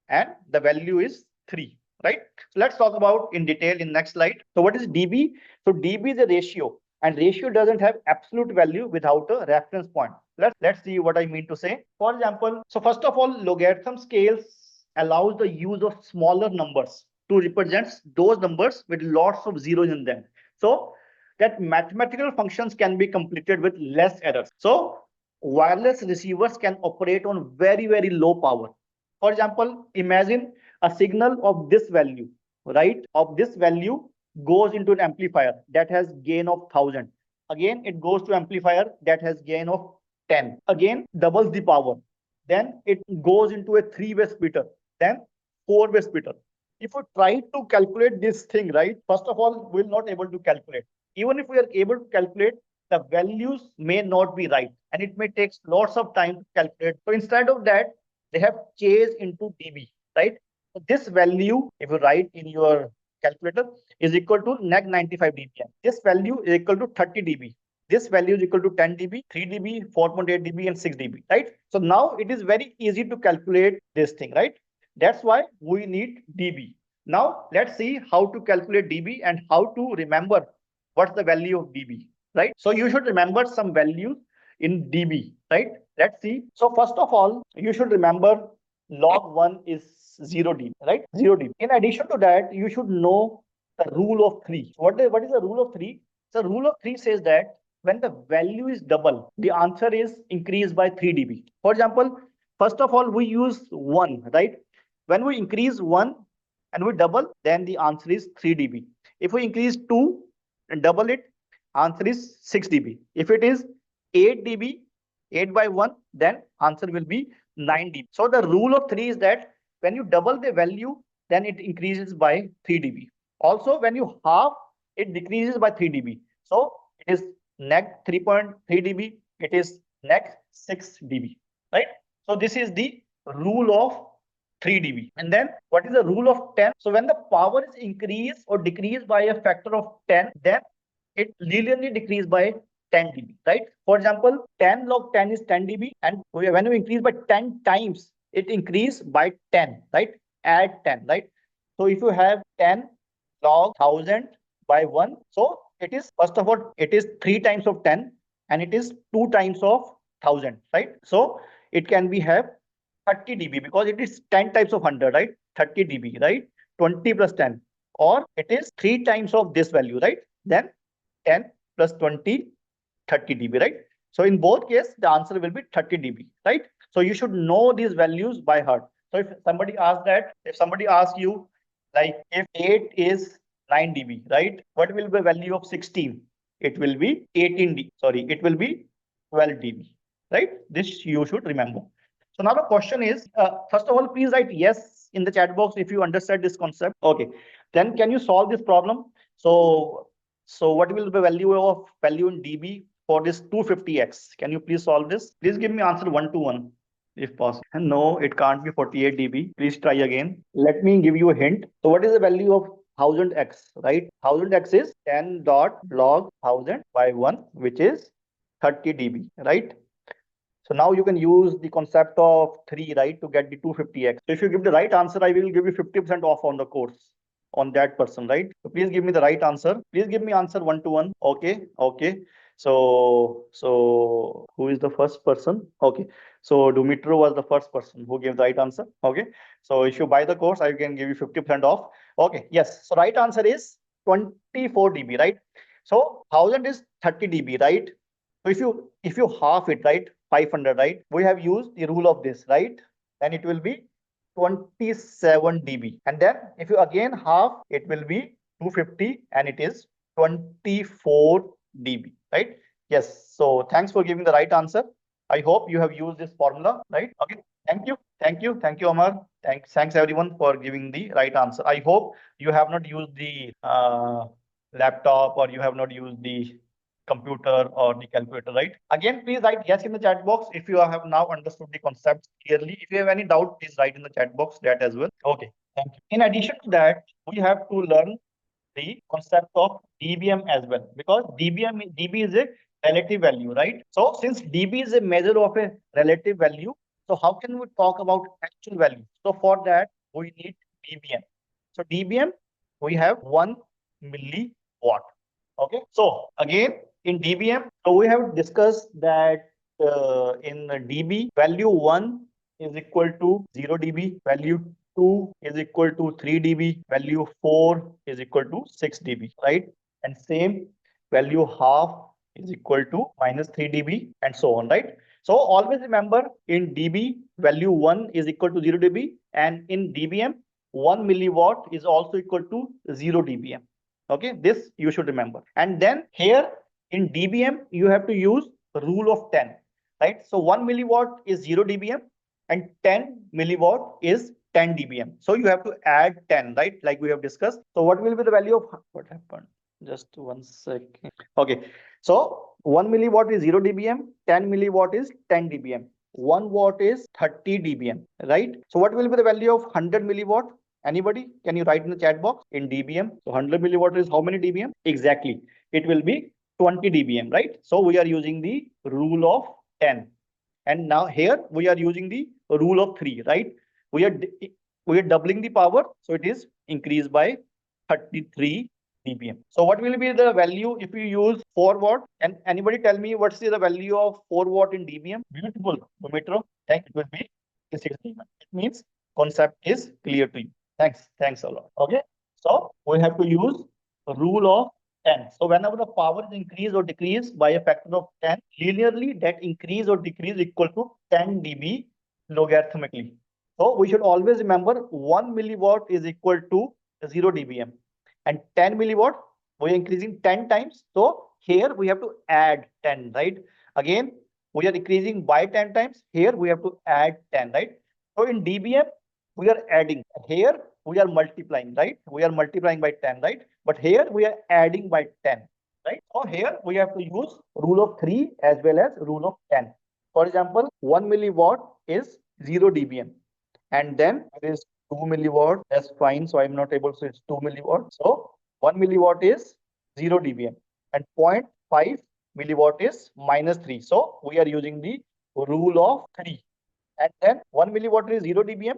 and the value is 3, right? So let's talk about in detail in next slide. So what is dB? So dB is a ratio and ratio doesn't have absolute value without a reference point. Let's see what I mean to say. For example, so first of all, logarithm scales allows the use of smaller numbers to represent those numbers with lots of zeros in them. So that mathematical functions can be completed with less errors. So wireless receivers can operate on very, very low power. For example, imagine a signal of this value, right? Of this value goes into an amplifier that has gain of 1000. Again, it goes to amplifier that has gain of 10. Again, doubles the power. Then it goes into a 3-way splitter, then 4-way splitter. If we try to calculate this thing, right? First of all, we're not able to calculate. Even if we are able to calculate, the values may not be right, and it may take lots of time to calculate. So instead of that, they have changed into dB, right? So this value, if you write in your calculator, is equal to neg 95 dBm. This value is equal to 30 dB. This value is equal to 10 dB, 3 dB, 4.8 dB, and 6 dB, right? So now it is very easy to calculate this thing, right? That's why we need dB. Now let's see how to calculate dB and how to remember what's the value of dB, right? So you should remember some values in dB, right? Let's see. So first of all, you should remember log 1 is 0 dB, right? 0 dB. In addition to that, you should know the rule of 3. What is the rule of 3? So rule of 3 says that when the value is double, the answer is increased by 3 dB. For example, first of all, we use 1, right? When we increase 1, and we double, then the answer is 3 dB. If we increase 2 and double it, answer is 6 dB. If it is 8 dB, 8 by 1, then answer will be 9 dB. So the rule of 3 is that when you double the value, then it increases by 3 dB. Also, when you half, it decreases by 3 dB. So it is neg 3.3 dB, it is neg 6 dB, right? So this is the rule of 3 dB. And then what is the rule of 10? So when the power is increased or decreased by a factor of 10, then it linearly decreases by 10 dB, right? For example, 10 log 10 is 10 dB, and when you increase by 10 times, it increase by 10, right? Add 10, right? So if you have 10 log 1000 by 1, so it is, first of all, it is 3 times of 10 and it is 2 times of 1000, right? So it can be have 30 dB because it is 10 types of 100, right? 30 dB, right? 20 plus 10, or it is 3 times of this value, right? Then 10 plus 20, 30 dB, right? So in both cases, the answer will be 30 dB, right? So you should know these values by heart. So if somebody asks you, like if 8 is 9 dB, right? What will be the value of 16? It will be 18 dB. Sorry, it will be 12 dB, right? This you should remember. So now the question is, first of all, please write yes in the chat box if you understand this concept. Okay, then can you solve this problem? So what will be the value in dB for this 250x? Can you please solve this? Please give me answer 1 to 1 if possible. No, it can't be 48 dB. Please try again. Let me give you a hint. So what is the value of 1000x, right? 1000x is 10 dot log 1000 by 1, which is 30 dB, right? So now you can use the concept of 3, right, to get the 250x. So if you give the right answer, I will give you 50% off on the course on that person, right? So please give me the right answer. Please give me answer 1 to 1. Okay, okay. So who is the first person? Okay. So Dumitru was the first person who gave the right answer. Okay. So if you buy the course, I can give you 50% off. Okay. Yes. So right answer is 24 dB, right? So 1000 is 30 dB, right? So if you half it, right, 500, right? We have used the rule of this, right? Then it will be 27 dB. And then if you again half, it will be 250 and it is 24 dB, right? Yes. So thanks for giving the right answer. I hope you have used this formula, right? Okay. Thank you. Thank you. Thank you, Amar. Thanks everyone for giving the right answer. I hope you have not used the laptop or you have not used the computer or the calculator, right? Again, please write yes in the chat box if you have now understood the concepts clearly. If you have any doubt, please write in the chat box that as well. Okay, thank you. In addition to that, we have to learn the concept of dBm as well, because dB is a relative value, right? So since dB is a measure of a relative value, so how can we talk about actual value? So for that, we need dBm. So dBm, we have 1 milliwatt. Okay, so again, in dBm, so we have discussed that in dB, value 1 is equal to 0 dB, value 2 is equal to 3 dB, value 4 is equal to 6 dB, right? And same value half is equal to minus 3 dB and so on, right? So always remember, in dB, value 1 is equal to 0 dB, and in dBm, 1 milliwatt is also equal to 0 dBm. Okay, this you should remember. And then here in dBm, you have to use the rule of 10, right? So 1 milliwatt is 0 dBm and 10 milliwatt is 10 dBm. So you have to add 10, right? Like we have discussed. So what will be the value of what happened? Just 1 second. Okay, so 1 milliwatt is 0 dBm, 10 milliwatt is 10 dBm. 1 watt is 30 dBm, right? So what will be the value of 100 milliwatt? Anybody? Can you write in the chat box in dBm? So 100 milliwatt is how many dBm? Exactly. It will be 20 dBm, right? So we are using the rule of 10. And now here we are using the rule of 3, right? We are doubling the power. So it is increased by 33 dBm. So what will be the value if you use 4 watt? And anybody tell me what's the value of 4 watt in dBm? Beautiful, Metro. Thank you. It will be 6 dBm. It means concept is clear to you. Thanks a lot. Okay, so we have to use a rule of 10. So whenever the power is increased or decreased by a factor of 10, linearly that increase or decrease equal to 10 dB logarithmically. So we should always remember 1 milliwatt is equal to 0 dBm, and 10 milliwatt we are increasing 10 times. So here we have to add 10, right? Again, we are increasing by 10 times. Here we have to add 10, right? So in dBm, we are adding. Here we are multiplying, right? We are multiplying by 10, right? But here we are adding by 10, right? So here we have to use rule of 3 as well as rule of 10. For example, 1 milliwatt is 0 dBm, and then it is 2 milliwatt. That's fine. So I'm not able to, so it's 2 milliwatt. So 1 milliwatt is 0 dBm, and 0.5 milliwatt is -3. So we are using the rule of 3. And then 1 milliwatt is 0 dBm,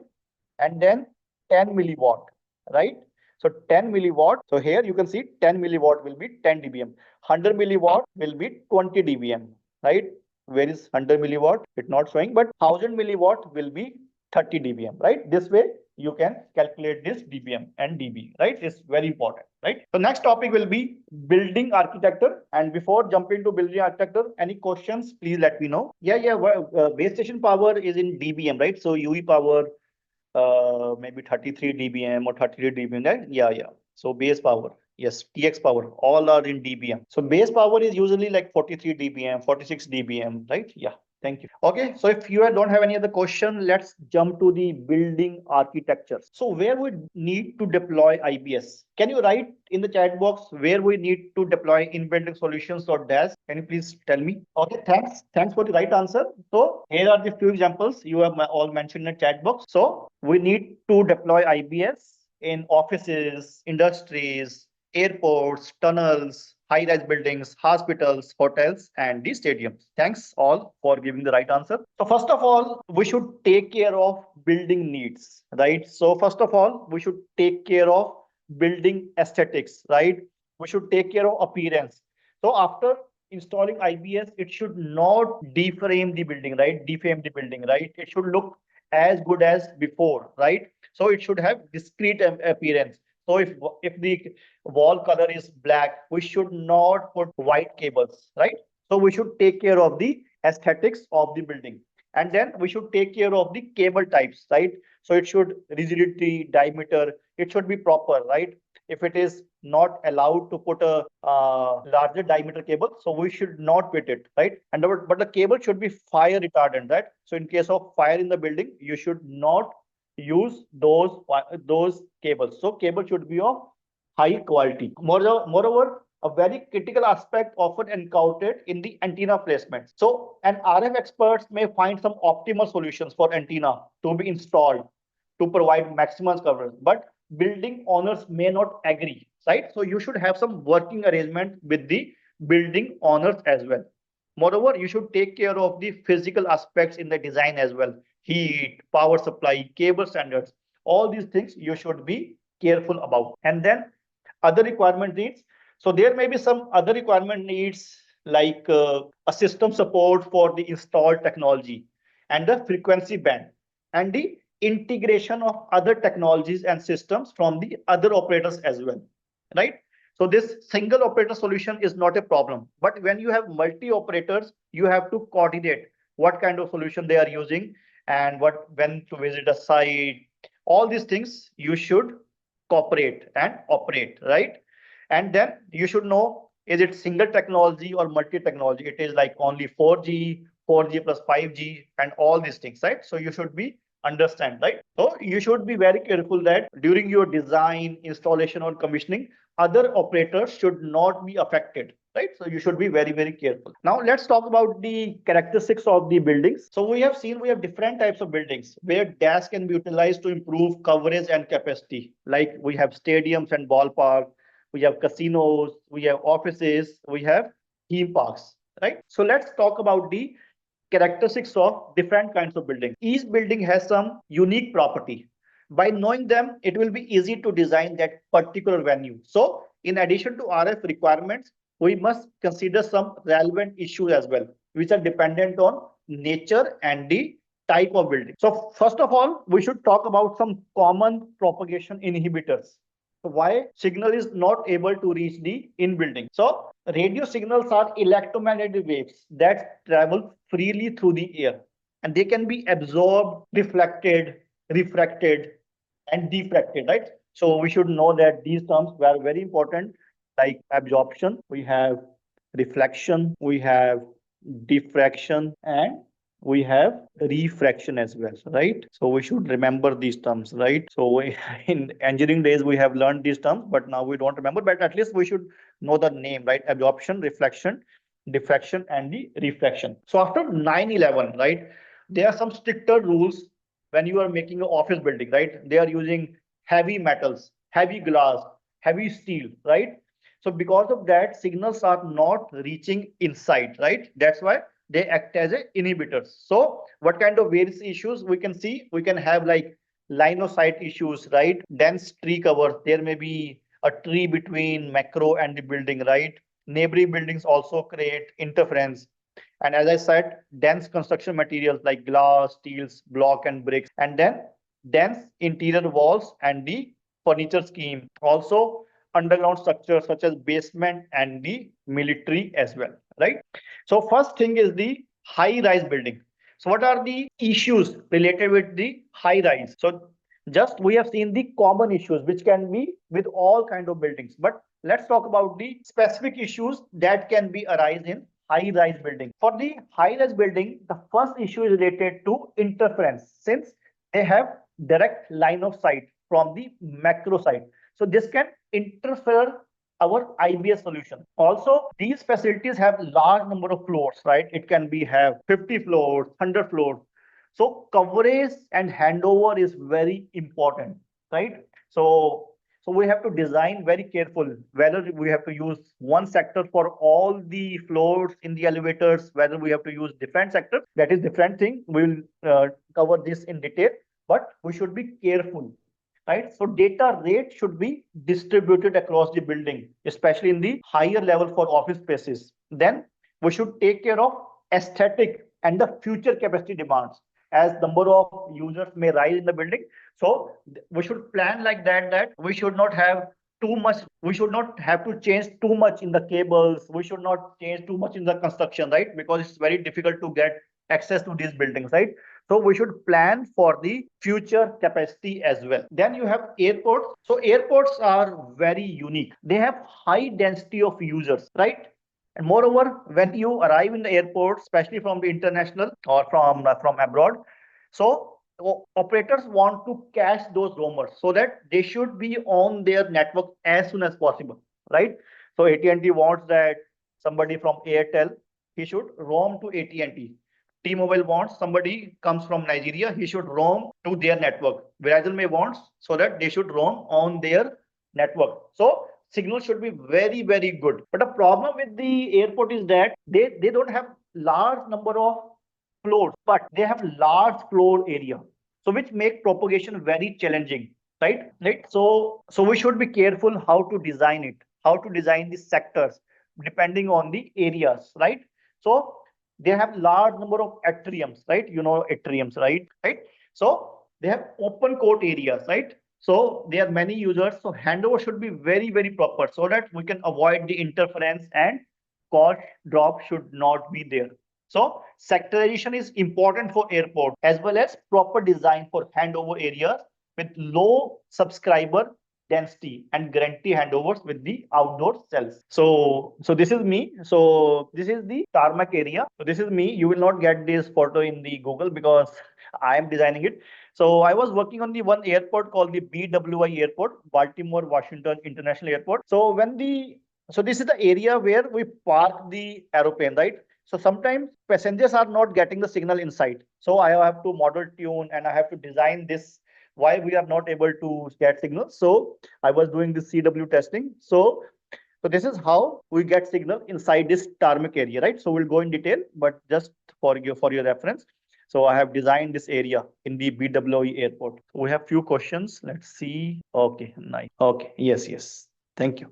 and then 10 milliwatt, right? So 10 milliwatt. So here you can see 10 milliwatt will be 10 dBm. 100 milliwatt will be 20 dBm, right? Where is 100 milliwatt? It's not showing, but 1000 milliwatt will be 30 dBm, right? This way you can calculate this dBm and dB, right? It's very important, right? So next topic will be building architecture. And before jumping to building architecture, any questions, please let me know. Yeah. Base station power is in dBm, right? So UE power, maybe 33 dBm or 33 dBm, right? Yeah. So base power, yes, TX power, all are in dBm. So base power is usually like 43 dBm, 46 dBm, right? Yeah. Thank you. Okay, so if you don't have any other question, let's jump to the building architecture. So where we need to deploy IBS? Can you write in the chat box where we need to deploy in-building solutions or DAS? Can you please tell me? Okay, thanks. Thanks for the right answer. So here are the few examples you have all mentioned in the chat box. So we need to deploy IBS in offices, industries, airports, tunnels, high-rise buildings, hospitals, hotels, and the stadiums. Thanks all for giving the right answer. So first of all, we should take care of building needs, right? So first of all, we should take care of building aesthetics, right? We should take care of appearance. So after installing IBS, it should not deframe the building, right? Defame the building, right? It should look as good as before, right? So it should have discrete appearance. So if the wall color is black, we should not put white cables, right? So we should take care of the aesthetics of the building. And then we should take care of the cable types, right? So it should rigidity, diameter, it should be proper, right? If it is not allowed to put a larger diameter cable, so we should not put it, right? And but the cable should be fire retardant, right? So in case of fire in the building, you should not use those cables. So cable should be of high quality. Moreover, a very critical aspect often encountered in the antenna placement. So an RF experts may find some optimal solutions for antenna to be installed to provide maximum coverage, but building owners may not agree, right? So you should have some working arrangement with the building owners as well. Moreover, you should take care of the physical aspects in the design as well. Heat, power supply, cable standards, all these things you should be careful about. And then other requirement needs. So there may be some other requirement needs like a system support for the installed technology and the frequency band and the integration of other technologies and systems from the other operators as well, right? So this single operator solution is not a problem, but when you have multi operators, you have to coordinate what kind of solution they are using and when to visit a site. All these things you should cooperate and operate, right? And then you should know, is it single technology or multi technology? It is like only 4G, 4G plus 5G, and all these things, right? So you should be understand, right? So you should be very careful that during your design, installation, or commissioning, other operators should not be affected, right? So you should be very careful. Now let's talk about the characteristics of the buildings. So we have different types of buildings where DAS can be utilized to improve coverage and capacity. Like we have stadiums and ballpark, we have casinos, we have offices, we have theme parks, right? So let's talk about the characteristics of different kinds of building. Each building has some unique property. By knowing them, it will be easy to design that particular venue. So in addition to RF requirements, we must consider some relevant issues as well, which are dependent on nature and the type of building. So first of all, we should talk about some common propagation inhibitors. Why signal is not able to reach the in building. So radio signals are electromagnetic waves that travel freely through the air, and they can be absorbed, reflected, refracted, and diffracted, right? So we should know that these terms were very important, like absorption, we have reflection, we have diffraction, and we have refraction as well, right? So we should remember these terms, right? So we, in engineering days we have learned these terms, but now we don't remember, but at least we should know the name, right? Absorption, reflection, diffraction, and the refraction. So after 9/11, right, there are some stricter rules when you are making an office building, right? They are using heavy metals, heavy glass, heavy steel, right? So because of that, signals are not reaching inside, right? That's why they act as a inhibitors. So what kind of various issues we can see? We can have like line of sight issues, right? Dense tree cover. There may be a tree between macro and the building, right? Neighboring buildings also create interference. And as I said, dense construction materials like glass, steels, block, and bricks, and then dense interior walls and the furniture scheme. Also, underground structures such as basement and the military as well, right? So first thing is the high rise building. So what are the issues related with the high rise? So just we have seen the common issues which can be with all kind of buildings, but let's talk about the specific issues that can be arise in high rise building. For the high rise building, the first issue is related to interference, since they have direct line of sight from the macro side. So this can interfere our IBS solution. Also, these facilities have large number of floors, right? It can be have 50 floors, 100 floors. So coverage and handover is very important, right? So we have to design very careful whether we have to use one sector for all the floors in the elevators, whether we have to use different sectors. That is different thing. We will cover this in detail, but we should be careful, right? So data rate should be distributed across the building, especially in the higher level for office spaces. Then we should take care of aesthetic and the future capacity demands as number of users may rise in the building. So we should plan like that we should not have too much, we should not have to change too much in the cables, we should not change too much in the construction, right? Because it's very difficult to get access to these buildings, right? So we should plan for the future capacity as well. Then you have airports. So airports are very unique. They have high density of users, right? And moreover, when you arrive in the airport, especially from the international or from abroad, so operators want to catch those roamers so that they should be on their network as soon as possible, right? So AT&T wants that somebody from Airtel, he should roam to AT&T. T-Mobile wants somebody comes from Nigeria, he should roam to their network. Verizon may wants so that they should roam on their network. So signal should be very, very good. But the problem with the airport is that they don't have large number of floors, but they have large floor area. So which make propagation very challenging, right? Right. So we should be careful how to design it, how to design the sectors depending on the areas, right? So they have large number of atriums, right? You know atriums, right? Right. So they have open court areas, right? So there are many users. So handover should be very, very proper so that we can avoid the interference and cost drop should not be there. So sectorization is important for airport as well as proper design for handover areas with low subscriber density and guarantee handovers with the outdoor cells. So this is me. So this is the tarmac area. So this is me. You will not get this photo in the Google because I am designing it. So I was working on the one airport called the BWI Airport, Baltimore Washington International Airport. So this is the area where we park the aeroplane, right? So sometimes passengers are not getting the signal inside. So I have to model tune and I have to design this why we are not able to get signal. So I was doing this CW testing. So this is how we get signal inside this tarmac area, right? So we'll go in detail, but just for your reference. So I have designed this area in the BWE airport. We have few questions. Let's see. Okay, nice. Okay, yes. Thank you.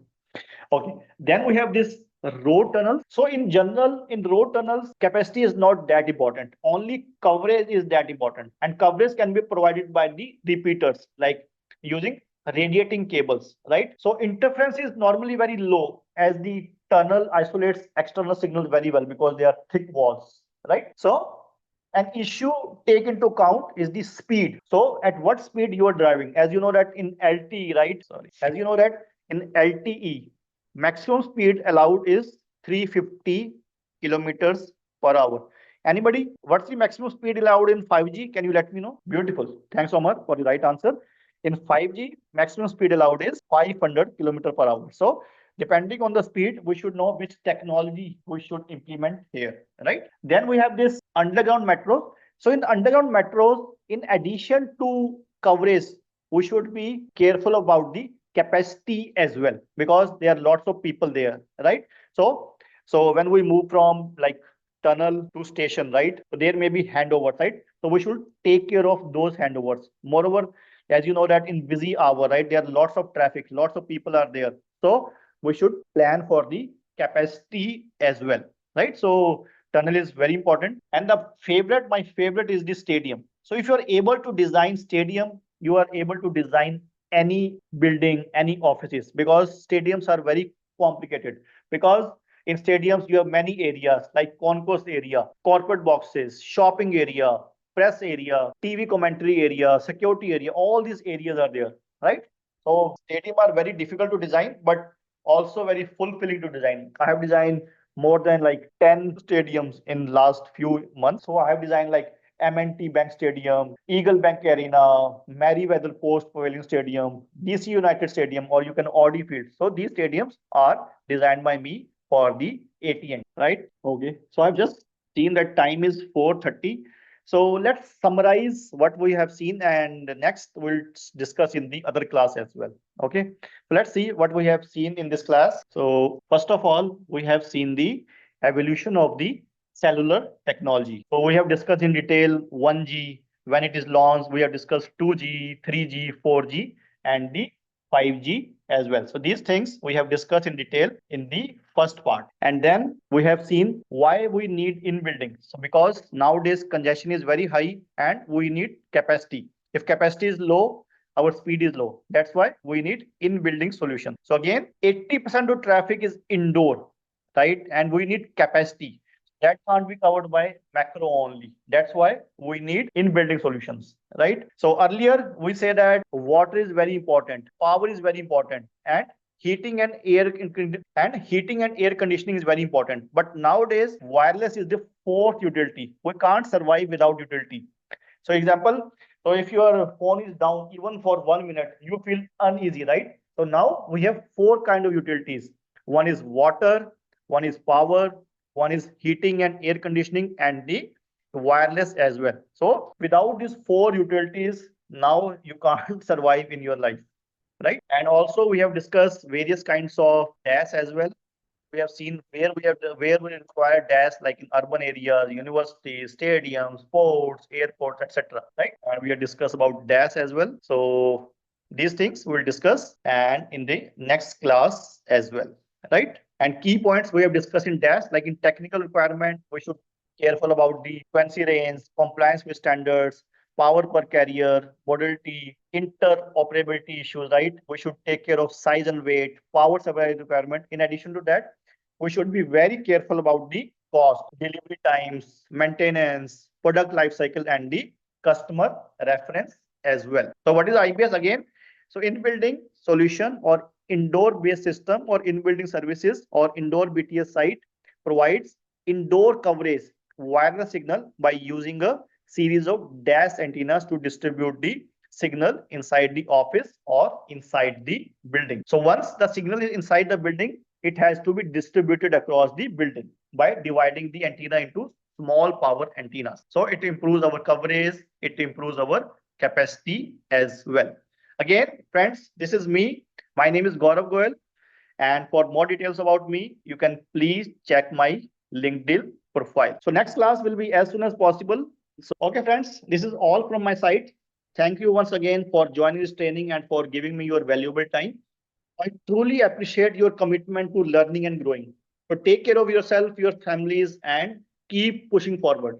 Okay, then we have this road tunnels. So in general, in road tunnels, capacity is not that important. Only coverage is that important. And coverage can be provided by the repeaters, like using radiating cables, right? So interference is normally very low as the tunnel isolates external signals very well because they are thick walls, right? So An issue take into account is the speed. So at what speed you are driving? As you know that in LTE, right? Sorry. As you know that in LTE, maximum speed allowed is 350 kilometers per hour. Anybody? What's the maximum speed allowed in 5G? Can you let me know? Beautiful. Thanks, Omar, for the right answer. In 5G, maximum speed allowed is 500 kilometer per hour. So depending on the speed, we should know which technology we should implement here, right? Then we have this underground metro. So in underground metros, in addition to coverage, we should be careful about the capacity as well, because there are lots of people there, right? So when we move from like tunnel to station, right? So there may be handovers, right? So we should take care of those handovers. Moreover, as you know that in busy hour, right, there are lots of traffic, lots of people are there. So we should plan for the capacity as well, right? So tunnel is very important. And my favorite is the stadium. So if you are able to design stadium, you are able to design any building, any offices, because stadiums are very complicated. Because in stadiums, you have many areas like concourse area, corporate boxes, shopping area, press area, TV commentary area, security area. All these areas are there, right? So stadium are very difficult to design, but also very fulfilling to design. I have designed more than like 10 stadiums in last few months. So I have designed like M&T Bank Stadium, Eagle Bank Arena, Merryweather Post Pavilion Stadium, DC United Stadium, or you can Audi Field. So these stadiums are designed by me for the ATN, right? Okay. So I've just seen that time is 4:30. So let's summarize what we have seen, and next we'll discuss in the other class as well. Okay. So let's see what we have seen in this class. So first of all, we have seen the evolution of the cellular technology. So we have discussed in detail 1G, when it is launched. We have discussed 2G, 3G, 4G, and the 5G as well. So these things we have discussed in detail in the first part. And then we have seen why we need in building. So because nowadays congestion is very high and we need capacity. If capacity is low, our speed is low. That's why we need in building solution. So again, 80% of traffic is indoor, right? And we need capacity that can't be covered by macro only. That's why we need in building solutions, right? So earlier we say that water is very important, power is very important, and heating and air conditioning is very important. But nowadays wireless is the fourth utility. We can't survive without utility. So example, so if your phone is down even for 1 minute, you feel uneasy, right? So now we have four kind of utilities. One is water, one is power, one is heating and air conditioning, and the wireless as well. So without these four utilities, now you can't survive in your life, right? And also we have discussed various kinds of DAS as well. We have seen where we require DAS, like in urban areas, universities, stadiums, ports, airports, etc. Right? And we have discussed about DAS as well. So these things we'll discuss and in the next class as well. Right? And key points we have discussed in DAS, like in technical requirement, we should careful about the frequency range, compliance with standards, power per carrier, modality, interoperability issues, right? We should take care of size and weight, power supply requirement. In addition to that, we should be very careful about the cost, delivery times, maintenance, product life cycle, and the customer reference as well. So what is IBS again? So in building solution or indoor based system or in building services or indoor BTS site provides indoor coverage wireless signal by using a series of dash antennas to distribute the signal inside the office or inside the building. So once the signal is inside the building, it has to be distributed across the building by dividing the antenna into small power antennas. So it improves our coverage, it improves our capacity as well. Again, friends, this is me. My name is Gaurav Goyal. And for more details about me, you can please check my LinkedIn profile. So next class will be as soon as possible. So, okay, friends, this is all from my side. Thank you once again for joining this training and for giving me your valuable time. I truly appreciate your commitment to learning and growing. So take care of yourself, your families, and keep pushing forward.